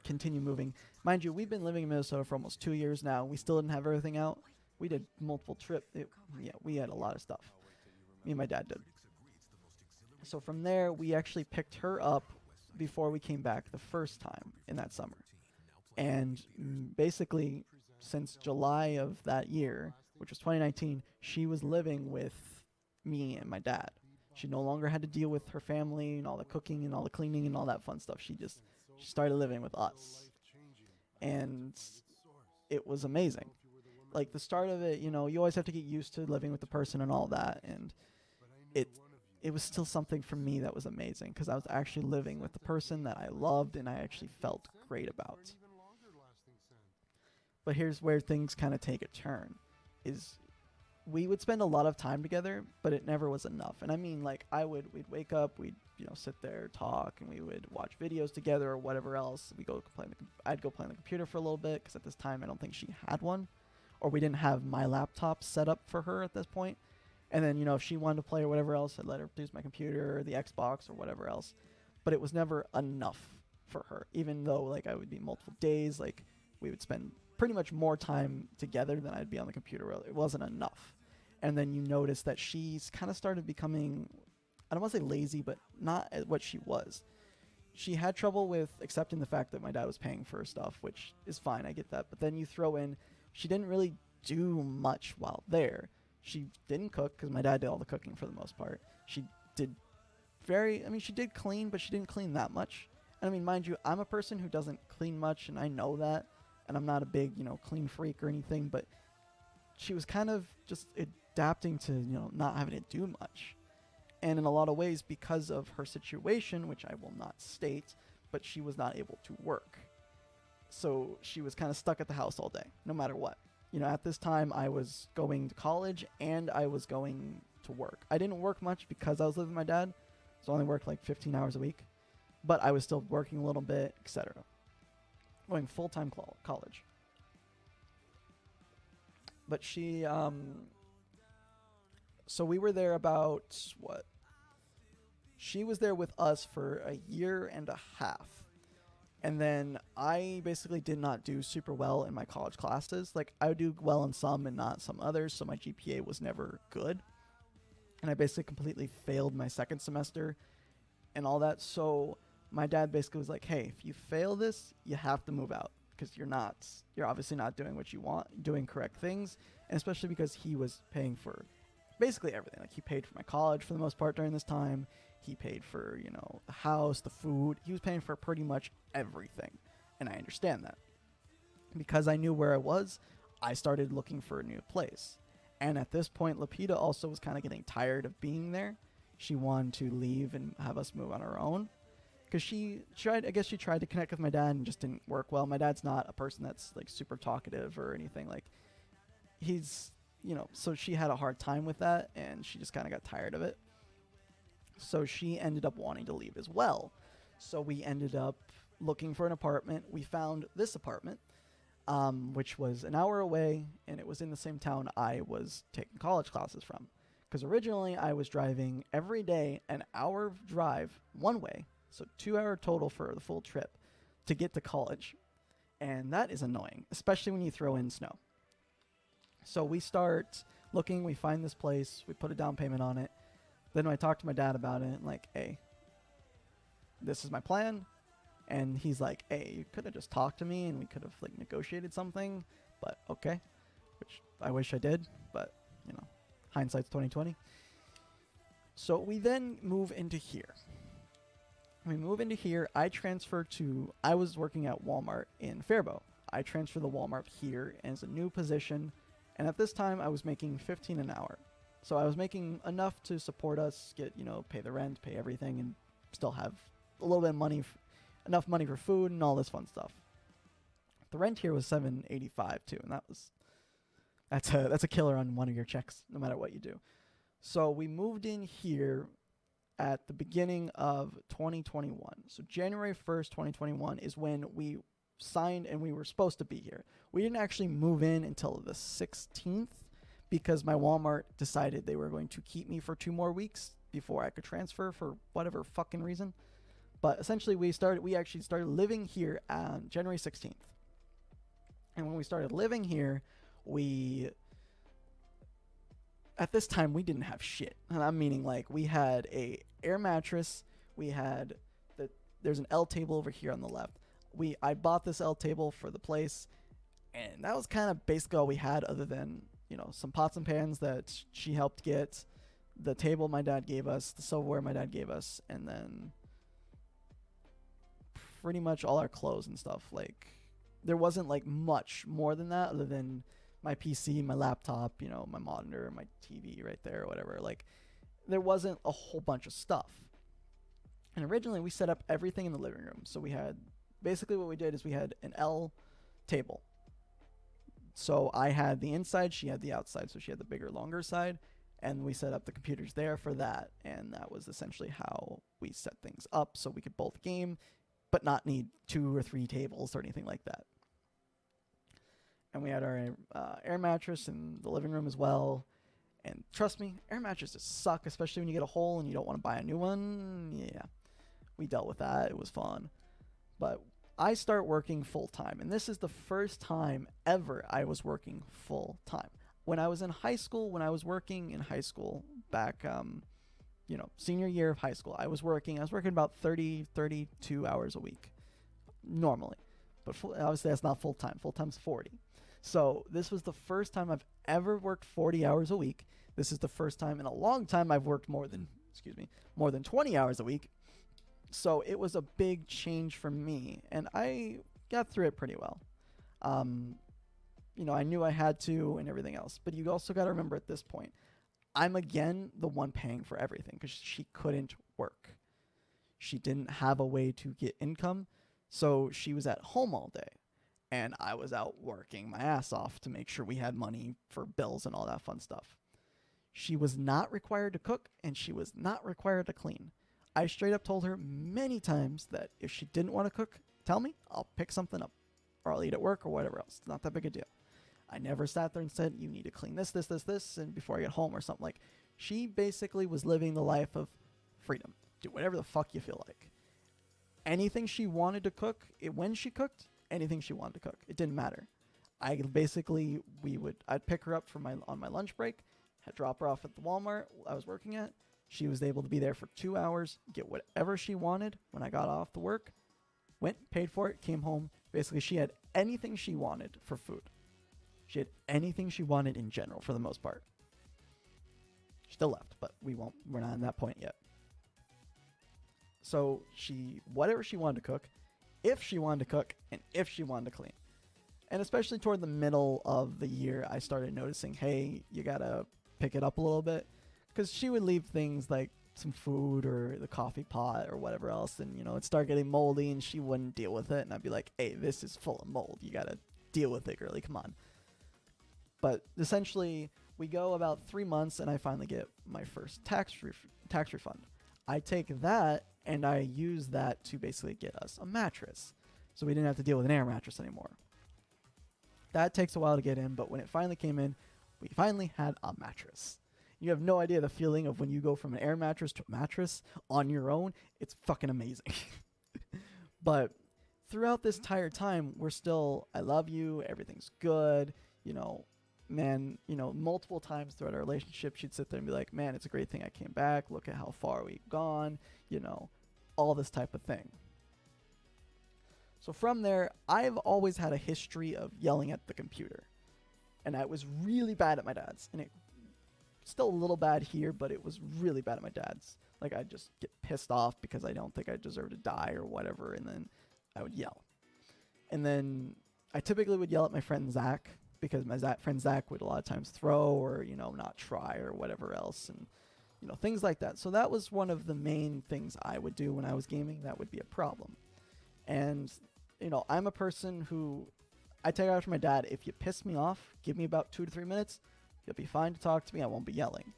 continue moving. Mind you, we've been living in Minnesota for almost 2 years now. We still didn't have everything out. We did multiple trips. We had a lot of stuff. Me and my dad did. So from there, we actually picked her up before we came back the first time in that summer. And basically, since July of that year, which was 2019, she was living with me and my dad. She no longer had to deal with her family and all the cooking and all the cleaning and all that fun stuff. She started living with us. And it was amazing. Like, the start of it, you always have to get used to living with the person and all that. And it was still something for me that was amazing because I was actually living with the person that I loved and I actually felt great about. But here's where things kind of take a turn. Is we would spend a lot of time together, but it never was enough. And I mean, like, we'd wake up, we'd, sit there, talk, and we would watch videos together or whatever else. I'd go play on the computer for a little bit because at this time I don't think she had one, or we didn't have my laptop set up for her at this point. And then, if she wanted to play or whatever else, I'd let her use my computer or the Xbox or whatever else. But it was never enough for her, even though, like, I would be multiple days, like, we would spend pretty much more time together than I'd be on the computer. It wasn't enough. And then you notice that she's kind of started becoming, I don't want to say lazy, but not what she was. She had trouble with accepting the fact that my dad was paying for her stuff, which is fine, I get that. But then you throw in, she didn't really do much while there. She didn't cook because my dad did all the cooking for the most part. She did she did clean, but she didn't clean that much. And I mean, mind you, I'm a person who doesn't clean much, and I know that. And I'm not a big, clean freak or anything, but she was kind of just adapting to, not having to do much. And in a lot of ways, because of her situation, which I will not state, but she was not able to work. So she was kind of stuck at the house all day, no matter what. At this time, I was going to college and I was going to work. I didn't work much because I was living with my dad, so I only worked like 15 hours a week. But I was still working a little bit, etc. Going full-time college. But she, so we were there about, she was there with us for a year and a half. And then I basically did not do super well in my college classes. Like, I would do well in some and not some others, so my GPA was never good. And I basically completely failed my second semester and all that. So my dad basically was like, hey, if you fail this, you have to move out because you're obviously not doing what you want, doing correct things. And especially because he was paying for basically everything. Like he paid for my college for the most part during this time. He paid for, the house, the food. He was paying for pretty much everything. And I understand that. Because I knew where I was, I started looking for a new place. And at this point, Lupita also was kind of getting tired of being there. She wanted to leave and have us move on our own. Because she tried to connect with my dad and just didn't work well. My dad's not a person that's like super talkative or anything. Like he's, so she had a hard time with that and she just kind of got tired of it. So she ended up wanting to leave as well. So we ended up looking for an apartment. We found this apartment, which was an hour away, and it was in the same town I was taking college classes from. Because originally I was driving every day an hour drive one way, so 2 hour total for the full trip to get to college. And that is annoying, especially when you throw in snow. So we start looking, we find this place, we put a down payment on it. Then I talked to my dad about it, and like, hey, this is my plan. And he's like, hey, you could have just talked to me and we could have like negotiated something, but okay. Which I wish I did, but hindsight's 2020. So we then move into here. I was working at Walmart in Faribault. I transferred to Walmart here as a new position. And at this time I was making $15 an hour. So I was making enough to support us, get, pay the rent, pay everything, and still have a little bit of money, enough money for food and all this fun stuff. The rent here was $7.85 too, and that's a killer on one of your checks, no matter what you do. So we moved in here at the beginning of 2021. So January 1st, 2021 is when we signed and we were supposed to be here. We didn't actually move in until the 16th because my Walmart decided they were going to keep me for 2 more weeks before I could transfer for whatever fucking reason. But essentially we actually started living here on January 16th. And when we started living here, at this time we didn't have shit. And I'm meaning like we had a air mattress, there's an L table over here on the left. I bought this L table for the place, and that was kind of basically all we had other than, some pots and pans that she helped get, the table my dad gave us, the silverware my dad gave us, and then pretty much all our clothes and stuff. Like there wasn't like much more than that other than my PC, my laptop, my monitor, my TV right there or whatever. Like there wasn't a whole bunch of stuff. And originally we set up everything in the living room. So we had basically what we did is we had an L table. So I had the inside, she had the outside. So she had the bigger, longer side. And we set up the computers there for that. And that was essentially how we set things up so we could both game, but not need 2 or 3 tables or anything like that. And we had our air mattress in the living room as well. And trust me, air mattresses suck, especially when you get a hole and you don't want to buy a new one. Yeah, we dealt with that. It was fun. But I start working full time, and this is the first time ever I was working full time. When I was in high school, back, senior year of high school, I was working about 30, 32 hours a week normally. But obviously that's not full time. Full time's 40. So this was the first time I've ever worked 40 hours a week. This is the first time in a long time I've worked more than 20 hours a week. So it was a big change for me, and I got through it pretty well. I knew I had to and everything else. But you also got to remember at this point, I'm again the one paying for everything because she couldn't work. She didn't have a way to get income, so she was at home all day. And I was out working my ass off to make sure we had money for bills and all that fun stuff. She was not required to cook, and she was not required to clean. I straight up told her many times that if she didn't want to cook, tell me, I'll pick something up. Or I'll eat at work or whatever else. It's not that big a deal. I never sat there and said, you need to clean this, and before I get home or something. Like, she basically was living the life of freedom. Do whatever the fuck you feel like. Anything she wanted to cook, when she cooked, anything she wanted to cook. It didn't matter. I'd pick her up on my lunch break, drop her off at the Walmart I was working at, She was able to be there for 2 hours, get whatever she wanted when I got off the work, went, paid for it, came home. Basically, she had anything she wanted for food. She had anything she wanted in general for the most part. She still left, but we're not in that point yet. So whatever she wanted to cook, if she wanted to cook, and if she wanted to clean. And especially toward the middle of the year, I started noticing, hey, you gotta pick it up a little bit. Because she would leave things like some food or the coffee pot or whatever else, and, it'd start getting moldy, and she wouldn't deal with it. And I'd be like, hey, this is full of mold. You gotta deal with it, girlie. Come on. But essentially, we go about 3 months, and I finally get my first tax refund. I take that, and I use that to basically get us a mattress. So we didn't have to deal with an air mattress anymore. That takes a while to get in, but when it finally came in, we finally had a mattress. You have no idea the feeling of when you go from an air mattress to a mattress on your own. It's fucking amazing. But throughout this entire time, we're still, I love you, everything's good, multiple times throughout our relationship, she'd sit there and be like, man, it's a great thing I came back. Look at how far we've gone, all this type of thing. So from there, I've always had a history of yelling at the computer. And I was really bad at my dad's. And it still a little bad here, but it was really bad at my dad's. Like, I'd just get pissed off because I don't think I deserve to die or whatever, and then I would yell. And then I typically would yell at my friend Zach, because my friend Zach would a lot of times throw or, not try or whatever else, and, things like that. So that was one of the main things I would do when I was gaming. That would be a problem. And, I'm a person who, I take after my dad, if you piss me off, give me about 2 to 3 minutes, you'll be fine to talk to me, I won't be yelling.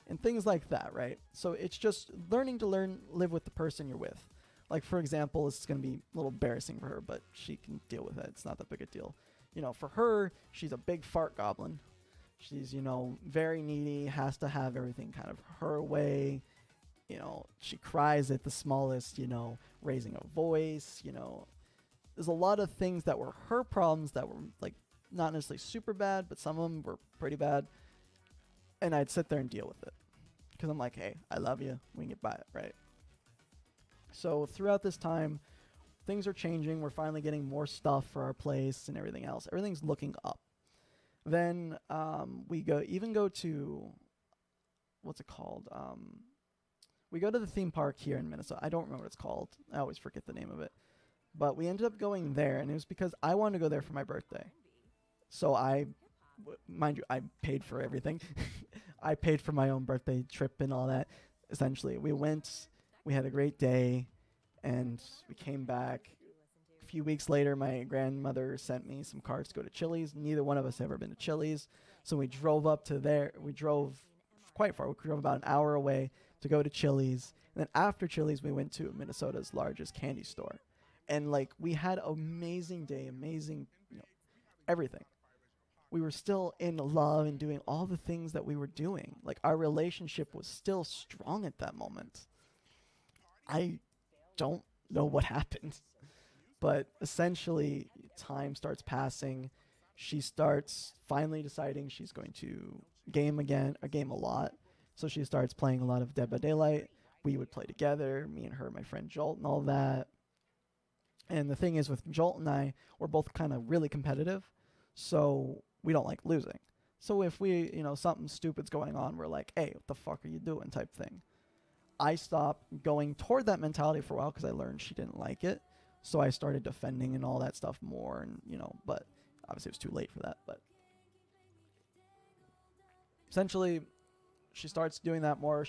And things like that, right? So it's just learning to live with the person you're with. Like, for example, this is going to be a little embarrassing for her, but she can deal with it. It's not that big a deal. For her, she's a big fart goblin. She's, very needy, has to have everything kind of her way. She cries at the smallest, raising a voice, There's a lot of things that were her problems that were, like, not necessarily super bad, but some of them were pretty bad. And I'd sit there and deal with it. Because I'm like, hey, I love you. We can get by it, right? So throughout this time, things are changing. We're finally getting more stuff for our place and everything else. Everything's looking up. Then we go to, what's it called? We go to the theme park here in Minnesota. I don't remember what it's called. I always forget the name of it. But we ended up going there, and it was because I wanted to go there for my birthday. So mind you, I paid for everything. I paid for my own birthday trip and all that. Essentially, we went, we had a great day, and we came back. A few weeks later, my grandmother sent me some cards to go to Chili's. Neither one of us had ever been to Chili's. So we drove up to there. We drove quite far. We drove about an hour away to go to Chili's. And then after Chili's, we went to Minnesota's largest candy store. And, like, we had an amazing day, amazing, everything. We were still in love and doing all the things that we were doing. Like, our relationship was still strong at that moment. I don't know what happened. But essentially, time starts passing. She starts finally deciding she's going to game a lot. So she starts playing a lot of Dead by Daylight. We would play together, me and her, my friend Jolt and all that. And the thing is, with Jolt and I, we're both kind of really competitive. So we don't like losing. So if we, something stupid's going on, we're like, hey, what the fuck are you doing type thing. I stopped going toward that mentality for a while because I learned she didn't like it. So I started defending and all that stuff more, and, but obviously it was too late for that. But essentially, she starts doing that more.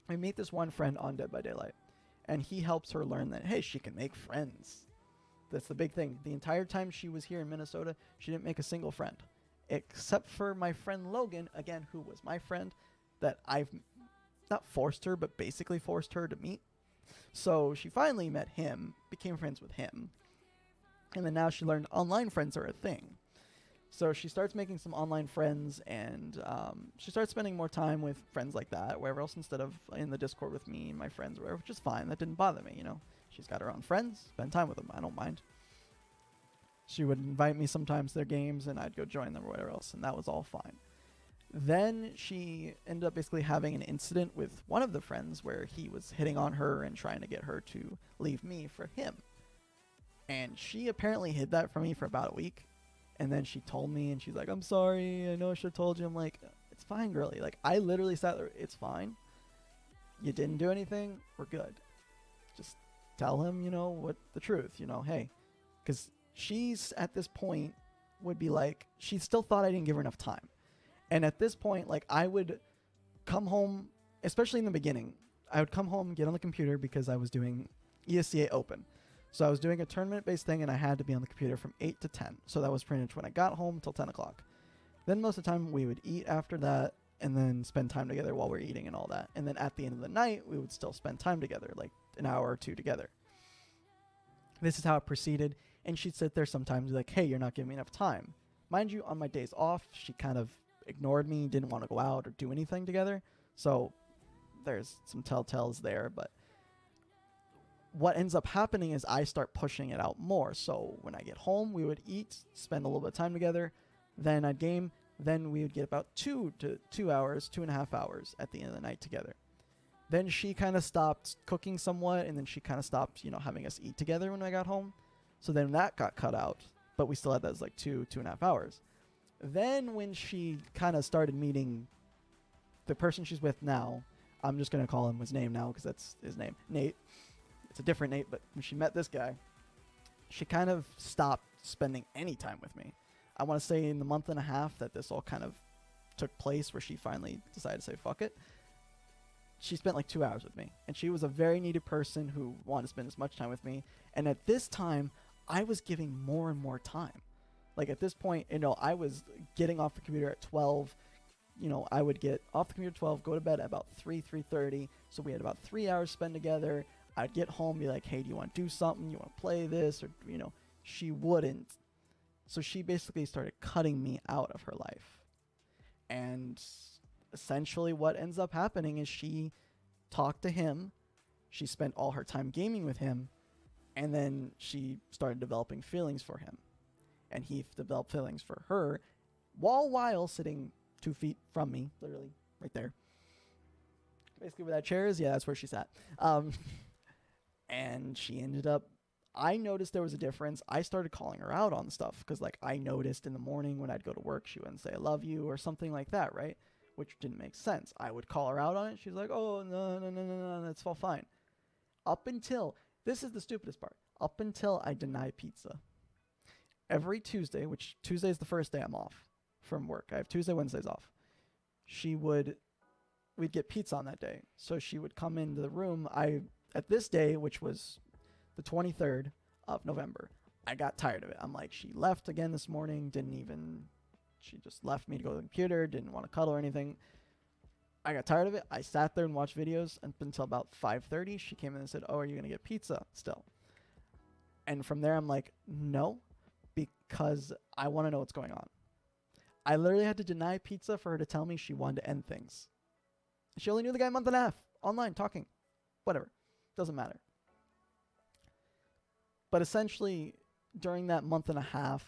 We meet this one friend on Dead by Daylight, and he helps her learn that, hey, she can make friends. That's the big thing. The entire time she was here in Minnesota, she didn't make a single friend. Except for my friend Logan, again, who was my friend, that I've not forced her, but basically forced her to meet. So she finally met him, became friends with him. And then now she learned online friends are a thing. So she starts making some online friends, and she starts spending more time with friends like that, wherever else, instead of in the Discord with me and my friends, or whatever, which is fine. That didn't bother me, She's got her own friends, spend time with them. I don't mind. She would invite me sometimes to their games, and I'd go join them or whatever else, and that was all fine. Then she ended up basically having an incident with one of the friends where he was hitting on her and trying to get her to leave me for him. And she apparently hid that from me for about a week. And then she told me, and she's like, I'm sorry, I know I should have told you. I'm like, it's fine, girly. Like, I literally sat there, it's fine. You didn't do anything, we're good. Just tell him, what the truth, hey. Because she's, at this point, would be like, she still thought I didn't give her enough time. And at this point, like, I would come home, especially in the beginning, I would come home, get on the computer because I was doing ESCA Open. So I was doing a tournament-based thing, and I had to be on the computer from 8 to 10. So that was pretty much when I got home until 10 o'clock. Then most of the time, we would eat after that, and then spend time together while we're eating and all that. And then at the end of the night, we would still spend time together, like an hour or two together. This is how it proceeded. And she'd sit there sometimes like, hey, you're not giving me enough time. Mind you, on my days off, she kind of ignored me, didn't want to go out or do anything together. So there's some telltales there. But what ends up happening is I start pushing it out more. So when I get home, we would eat, spend a little bit of time together. Then I'd game. Then we would get about 2 hours, 2.5 hours at the end of the night together. Then she kind of stopped cooking somewhat, and then she kind of stopped, having us eat together when I got home. So then that got cut out, but we still had those like 2.5 hours. Then when she kind of started meeting the person she's with now, I'm just going to call him his name now because that's his name, Nate. It's a different Nate, but when she met this guy, she kind of stopped spending any time with me. I want to say in the month and a half that this all kind of took place where she finally decided to say, fuck it. She spent like 2 hours with me. And she was a very needy person who wanted to spend as much time with me. And at this time, I was giving more and more time. Like at this point, I was getting off the computer at 12. I would get off the computer at 12, go to bed at about 3:30. So we had about 3 hours spent together. I'd get home, be like, hey, do you want to do something? You want to play this? Or, she wouldn't. So she basically started cutting me out of her life. And essentially what ends up happening is she talked to him. She spent all her time gaming with him. And then she started developing feelings for him. And he developed feelings for her while sitting 2 feet from me, literally right there. Basically where that chair is, yeah, that's where she sat. And she ended up, I noticed there was a difference. I started calling her out on stuff because, like, I noticed in the morning when I'd go to work, she wouldn't say I love you or something like that, right? Which didn't make sense. I would call her out on it. She's like, oh, no, that's all fine. Up until, this is the stupidest part, up until I deny pizza. Every Tuesday, which Tuesday is the first day I'm off from work. I have Tuesday, Wednesdays off. We'd get pizza on that day. So she would come into the room. At this day, which was the 23rd of November, I got tired of it. I'm like, she left again this morning, she just left me to go to the computer, didn't want to cuddle or anything. I got tired of it. I sat there and watched videos until about 5:30. She came in and said, oh, are you going to get pizza still? And from there, I'm like, no, because I want to know what's going on. I literally had to deny pizza for her to tell me she wanted to end things. She only knew the guy a month and a half, online, talking, whatever. Doesn't matter. But essentially, during that month and a half,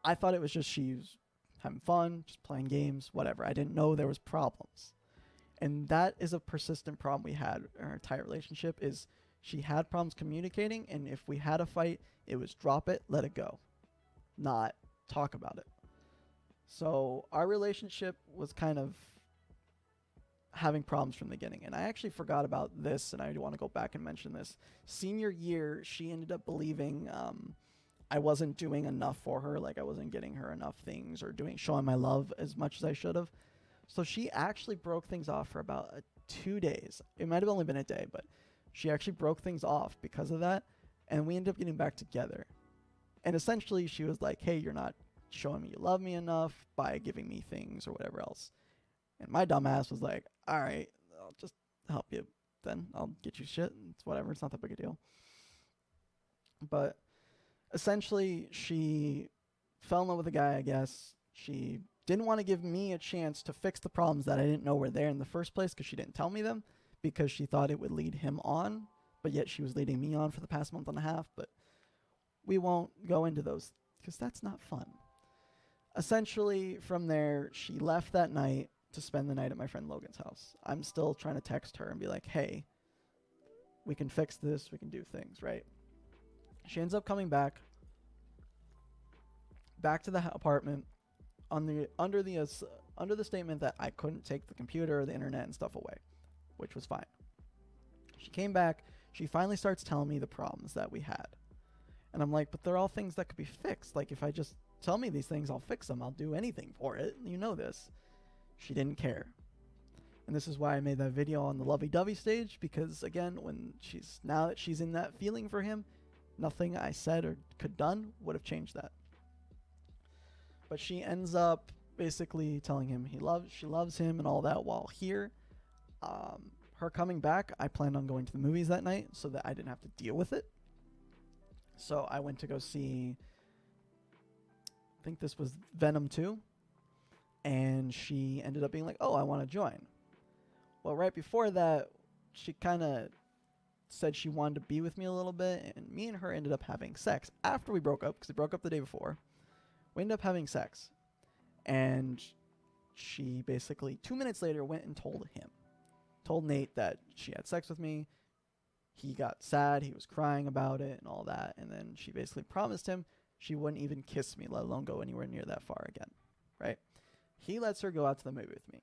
I thought it was just she was having fun, just playing games, whatever. I didn't know there was problems. And that is a persistent problem we had in our entire relationship, is she had problems communicating, and if we had a fight, it was drop it, let it go, not talk about it. So our relationship was kind of having problems from the beginning. And I actually forgot about this, and I want to go back and mention this. Senior year, she ended up believing I wasn't doing enough for her, like I wasn't getting her enough things or showing my love as much as I should have. So she actually broke things off for about 2 days. It might have only been a day, but she actually broke things off because of that, and we ended up getting back together. And essentially, she was like, hey, you're not showing me you love me enough by giving me things or whatever else. And my dumb ass was like, all right, I'll just help you then. I'll get you shit. It's whatever. It's not that big a deal. But essentially, she fell in love with a guy, I guess. She didn't want to give me a chance to fix the problems that I didn't know were there in the first place because she didn't tell me them, because she thought it would lead him on. But yet she was leading me on for the past month and a half. But we won't go into those because that's not fun. Essentially, from there, she left that night to spend the night at my friend Logan's house. I'm still trying to text her and be like, hey, we can fix this, we can do things, right? She ends up coming back to the apartment on the under the statement that I couldn't take the computer, the internet, and stuff away, which was fine. She came back. She finally starts telling me the problems that we had, and I'm like, but they're all things that could be fixed. Like, if I just tell me these things, I'll fix them. I'll do anything for it. You know this. She didn't care. And this is why I made that video on the lovey-dovey stage, because again, now that she's in that feeling for him, nothing I said or could done would have changed that. But she ends up basically telling him she loves him and all that, while here, her coming back, I planned on going to the movies that night so that I didn't have to deal with it. So I went to go see, I think this was Venom 2, and she ended up being like, oh, I want to join. Well, right before that, she kind of said she wanted to be with me a little bit, and me and her ended up having sex after we broke up, because we broke up the day before. We ended up having sex, and she basically 2 minutes later went and told Nate that she had sex with me. He got sad, he was crying about it and all that, and then she basically promised him she wouldn't even kiss me, let alone go anywhere near that far again, right? He lets her go out to the movie with me.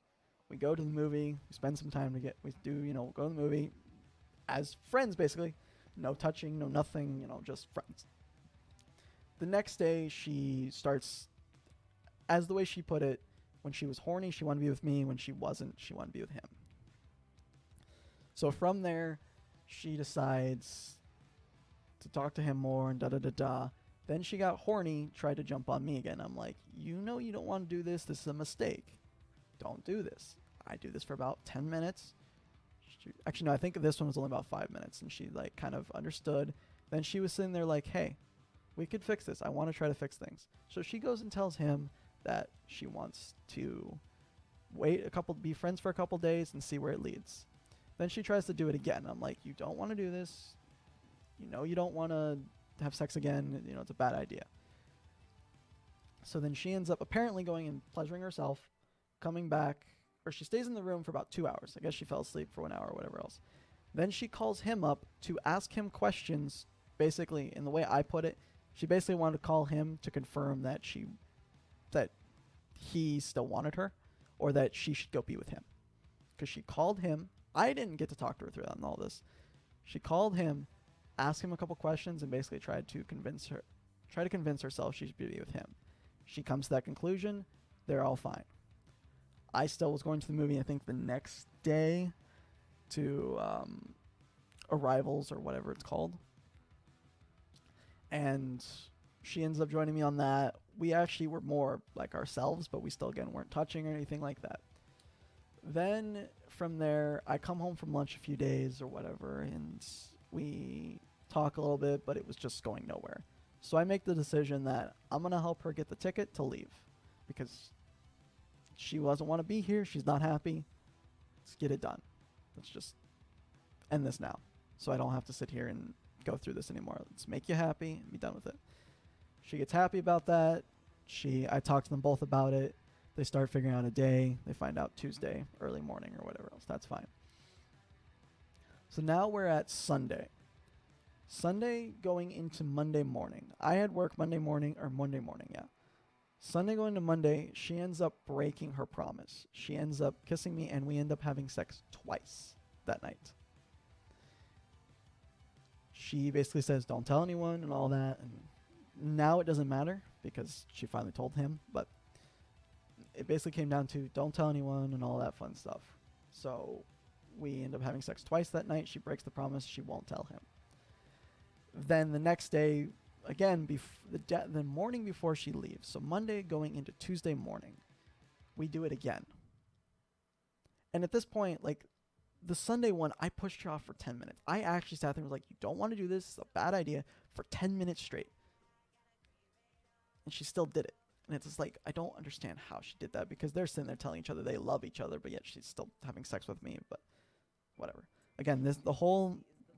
We go to the movie, we spend some time we go to the movie as friends, basically. No touching, no nothing, just friends. The next day, she starts, as the way she put it, when she was horny, she wanted to be with me. When she wasn't, she wanted to be with him. So from there, she decides to talk to him more and da-da-da-da. Then she got horny, tried to jump on me again. I'm like, you don't want to do this. This is a mistake. Don't do this. I do this for about 10 minutes. Actually, no, I think this one was only about 5 minutes, and she kind of understood. Then she was sitting there like, hey, we could fix this. I want to try to fix things. So she goes and tells him that she wants to be friends for a couple days and see where it leads. Then she tries to do it again. I'm like, you don't want to do this. You don't want to have sex again. It's a bad idea. So then she ends up apparently going and pleasuring herself, coming back, or she stays in the room for about 2 hours. I guess she fell asleep for 1 hour or whatever else. Then she calls him up to ask him questions. Basically, in the way I put it, she basically wanted to call him to confirm that he still wanted her, or that she should go be with him. Because she called him. I didn't get to talk to her through all this. She called him, asked him a couple questions, and basically tried to convince herself she should be with him. She comes to that conclusion. They're all fine. I still was going to the movie, I think, the next day to Arrivals or whatever it's called. And she ends up joining me on that. We actually were more like ourselves, but we still, again, weren't touching or anything like that. Then from there, I come home from lunch a few days or whatever, and we talk a little bit, but it was just going nowhere. So I make the decision that I'm going to help her get the ticket to leave, because she doesn't want to be here. She's not happy. Let's get it done. Let's just end this now, so I don't have to sit here and go through this anymore. Let's make you happy and be done with it. She gets happy about that. I talk to them both about it. They start figuring out a day. They find out Tuesday, early morning or whatever else. That's fine. So now we're at Sunday. Sunday going into Monday morning. I had work Monday morning, yeah. Sunday going to Monday, she ends up breaking her promise. She ends up kissing me, and we end up having sex twice that night. She basically says, don't tell anyone and all that. And now it doesn't matter because she finally told him. But it basically came down to don't tell anyone and all that fun stuff. So we end up having sex twice that night. She breaks the promise. She won't tell him. Then the next day, again, the morning before she leaves, so Monday going into Tuesday morning, we do it again. And at this point, the Sunday one, I pushed her off for 10 minutes. I actually sat there and was like, you don't want to do this. It's a bad idea, for 10 minutes straight. And she still did it. And it's just I don't understand how she did that, because they're sitting there telling each other they love each other, but yet she's still having sex with me. But whatever. Again,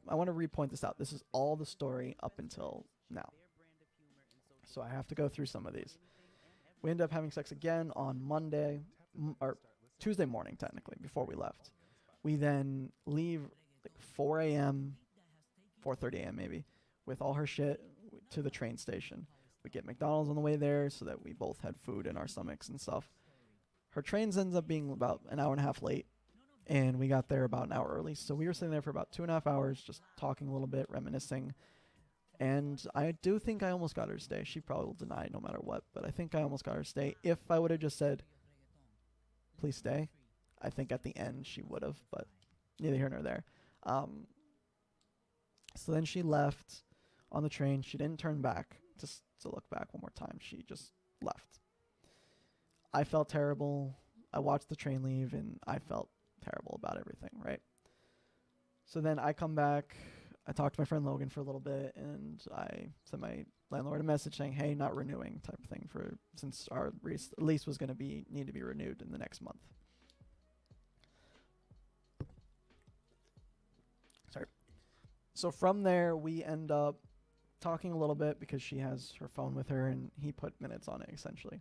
I want to repoint this out. This is all the story up until now. So I have to go through some of these. We ended up having sex again on Monday, or Tuesday morning, technically, before we left. We then leave like 4 a.m., 4:30 a.m. maybe, with all her shit to the train station. We get McDonald's on the way there so that we both had food in our stomachs and stuff. Her trains ends up being about an hour and a half late, and we got there about an hour early. So we were sitting there for about 2.5 hours, just talking a little bit, reminiscing. And I do think I almost got her to stay. She probably will deny it no matter what, but I think I almost got her to stay. If I would have just said, please stay, I think at the end she would have, but neither here nor there. So then she left on the train. She didn't turn back to look back one more time. She just left. I felt terrible. I watched the train leave, and I felt terrible about everything, right? So then I come back. I talked to my friend Logan for a little bit, and I sent my landlord a message saying, hey, not renewing type of thing, for since our lease was going to need to be renewed in the next month. Sorry. So from there, we end up talking a little bit because she has her phone with her, and he put minutes on it, essentially.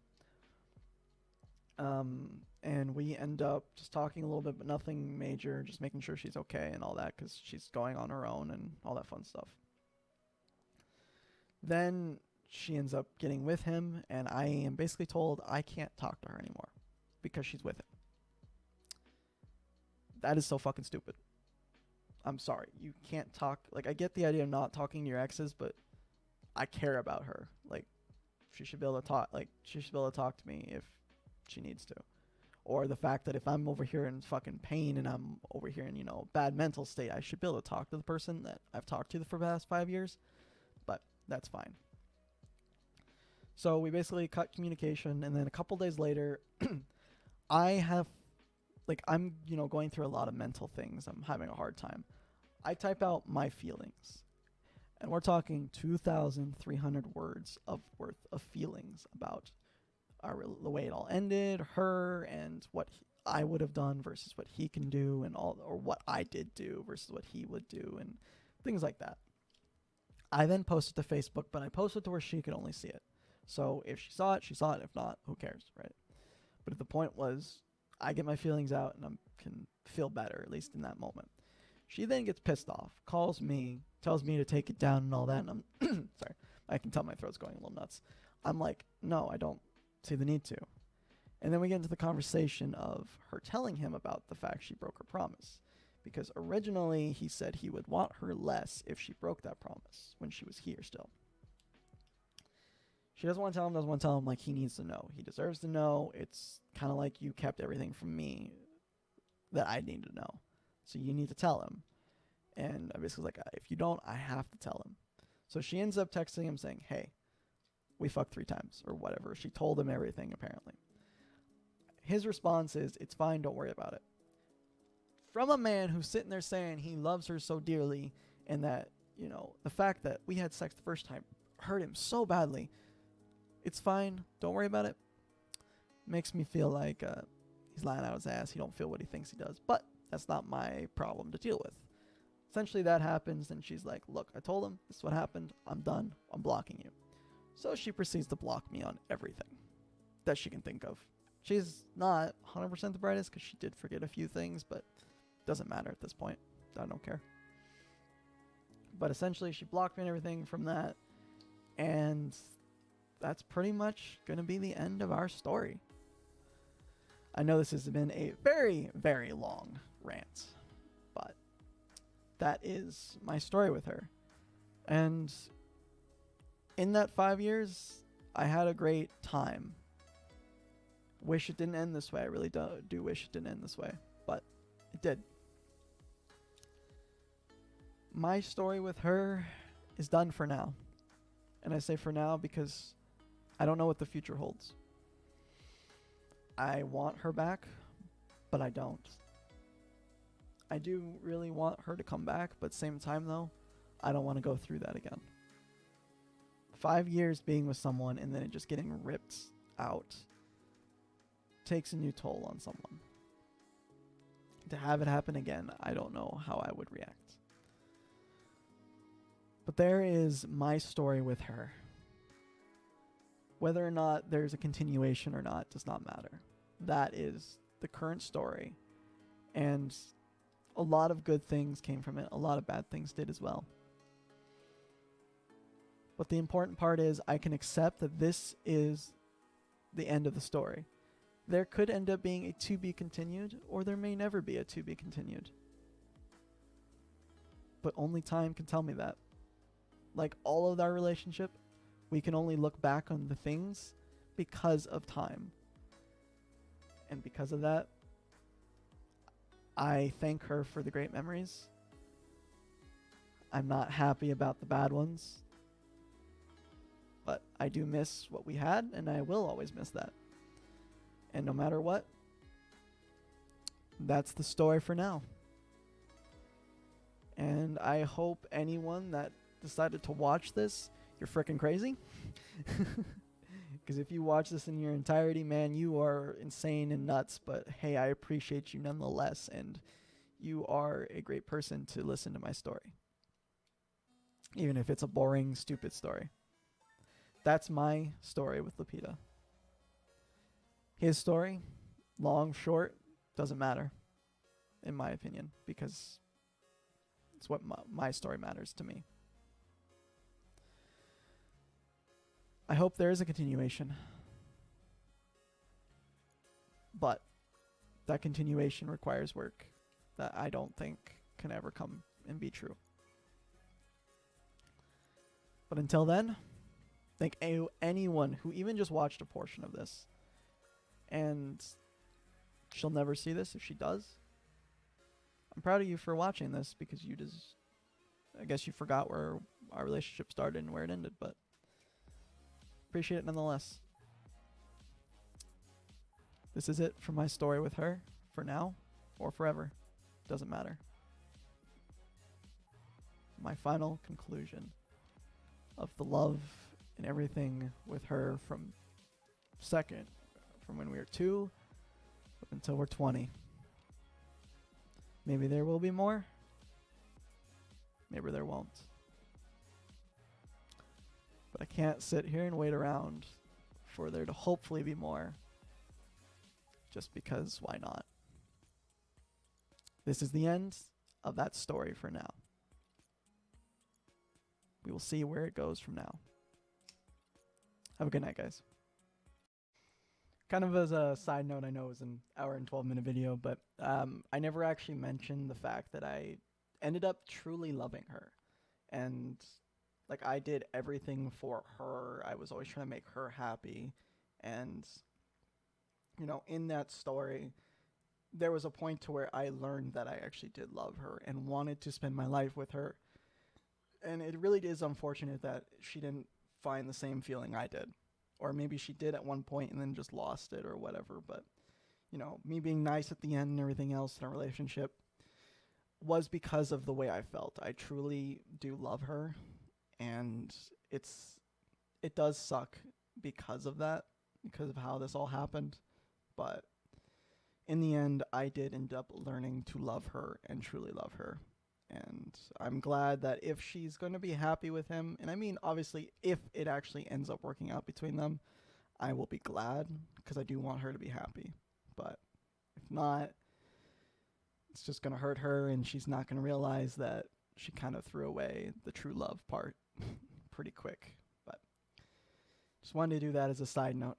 And we end up just talking a little bit, but nothing major, just making sure she's okay and all that, because she's going on her own and all that fun stuff. Then she ends up getting with him, and I am basically told I can't talk to her anymore because she's with him. That is so fucking stupid. I'm sorry. You can't talk. Like, I get the idea of not talking to your exes, but I care about her. Like, she should be able to talk. Like, she should be able to talk to me if she needs to. Or the fact that if I'm over here in fucking pain and I'm over here in, you know, bad mental state, I should be able to talk to the person that I've talked to for the past 5 years. But that's fine. So we basically cut communication, and then a couple days later, I'm, you know, going through a lot of mental things. I'm having a hard time. I type out my feelings, and we're talking 2,300 words worth of feelings about the way it all ended, her, and what I would have done versus what he can do, and all, or what I did do versus what he would do, and things like that. I then posted to Facebook, but I posted to where she could only see it. So if she saw it, she saw it. If not, who cares, right? But the point was, I get my feelings out, and I can feel better, at least in that moment. She then gets pissed off, calls me, tells me to take it down and all that, and I'm sorry, I can tell my throat's going a little nuts. I'm like, no, I don't see the need to. And then we get into the conversation of her telling him about the fact she broke her promise. Because originally he said he would want her less if she broke that promise when she was here still. She doesn't want to tell him, like, he needs to know. He deserves to know. It's kind of like you kept everything from me that I need to know. So you need to tell him. And I basically was like, if you don't, I have to tell him. So she ends up texting him saying, hey, we fucked 3 times or whatever. She told him everything, apparently. His response is, it's fine, don't worry about it. From a man who's sitting there saying he loves her so dearly, and that, you know, the fact that we had sex the first time hurt him so badly. It's fine, don't worry about it. Makes me feel like he's lying out his ass. He don't feel what he thinks he does. But that's not my problem to deal with. Essentially that happens, and she's like, look, I told him this is what happened. I'm done. I'm blocking you. So she proceeds to block me on everything that she can think of. She's not 100% the brightest because she did forget a few things, but doesn't matter at this point. I don't care. But essentially she blocked me and everything from that. And that's pretty much going to be the end of our story. I know this has been a very, very long rant, but that is my story with her. And in that 5 years, I had a great time. Wish it didn't end this way. I really do wish it didn't end this way, but it did. My story with her is done for now. And I say for now because I don't know what the future holds. I want her back, but I don't. I do really want her to come back, but at the same time though, I don't want to go through that again. 5 years being with someone and then it just getting ripped out takes a new toll on someone. To have it happen again, I don't know how I would react. But there is my story with her. Whether or not there's a continuation or not does not matter. That is the current story. And a lot of good things came from it. A lot of bad things did as well. But the important part is I can accept that this is the end of the story. There could end up being a to be continued, or there may never be a to be continued. But only time can tell me that. Like all of our relationship, we can only look back on the things because of time. And because of that, I thank her for the great memories. I'm not happy about the bad ones. But I do miss what we had, and I will always miss that. And no matter what, that's the story for now. And I hope anyone that decided to watch this, you're freaking crazy. Because if you watch this in your entirety, man, you are insane and nuts. But hey, I appreciate you nonetheless. And you are a great person to listen to my story. Even if it's a boring, stupid story. That's my story with Lupita. His story, long, short, doesn't matter, in my opinion, because it's what my story matters to me. I hope there is a continuation, but that continuation requires work that I don't think can ever come and be true. But until then, thank anyone who even just watched a portion of this. And she'll never see this if she does. I'm proud of you for watching this because you just, I guess you forgot where our relationship started and where it ended, but appreciate it nonetheless. This is it for my story with her for now or forever. Doesn't matter. My final conclusion of the love and everything with her from when we were 2 up until we're 20. Maybe there will be more. Maybe there won't. But I can't sit here and wait around for there to hopefully be more. Just because why not? This is the end of that story for now. We will see where it goes from now. Have a good night, guys. Kind of as a side note, I know it was an hour and 12-minute video, but I never actually mentioned the fact that I ended up truly loving her. And like I did everything for her. I was always trying to make her happy. And, you know, in that story, there was a point to where I learned that I actually did love her and wanted to spend my life with her. And it really is unfortunate that she didn't find the same feeling I did. Or maybe she did at one point and then just lost it or whatever. But, you know, me being nice at the end and everything else in a relationship was because of the way I felt. I truly do love her. And it does suck because of that. Because of how this all happened. But in the end, I did end up learning to love her and truly love her. And I'm glad that if she's going to be happy with him, and I mean, obviously, if it actually ends up working out between them, I will be glad because I do want her to be happy. But if not, it's just going to hurt her and she's not going to realize that she kind of threw away the true love part pretty quick. But just wanted to do that as a side note.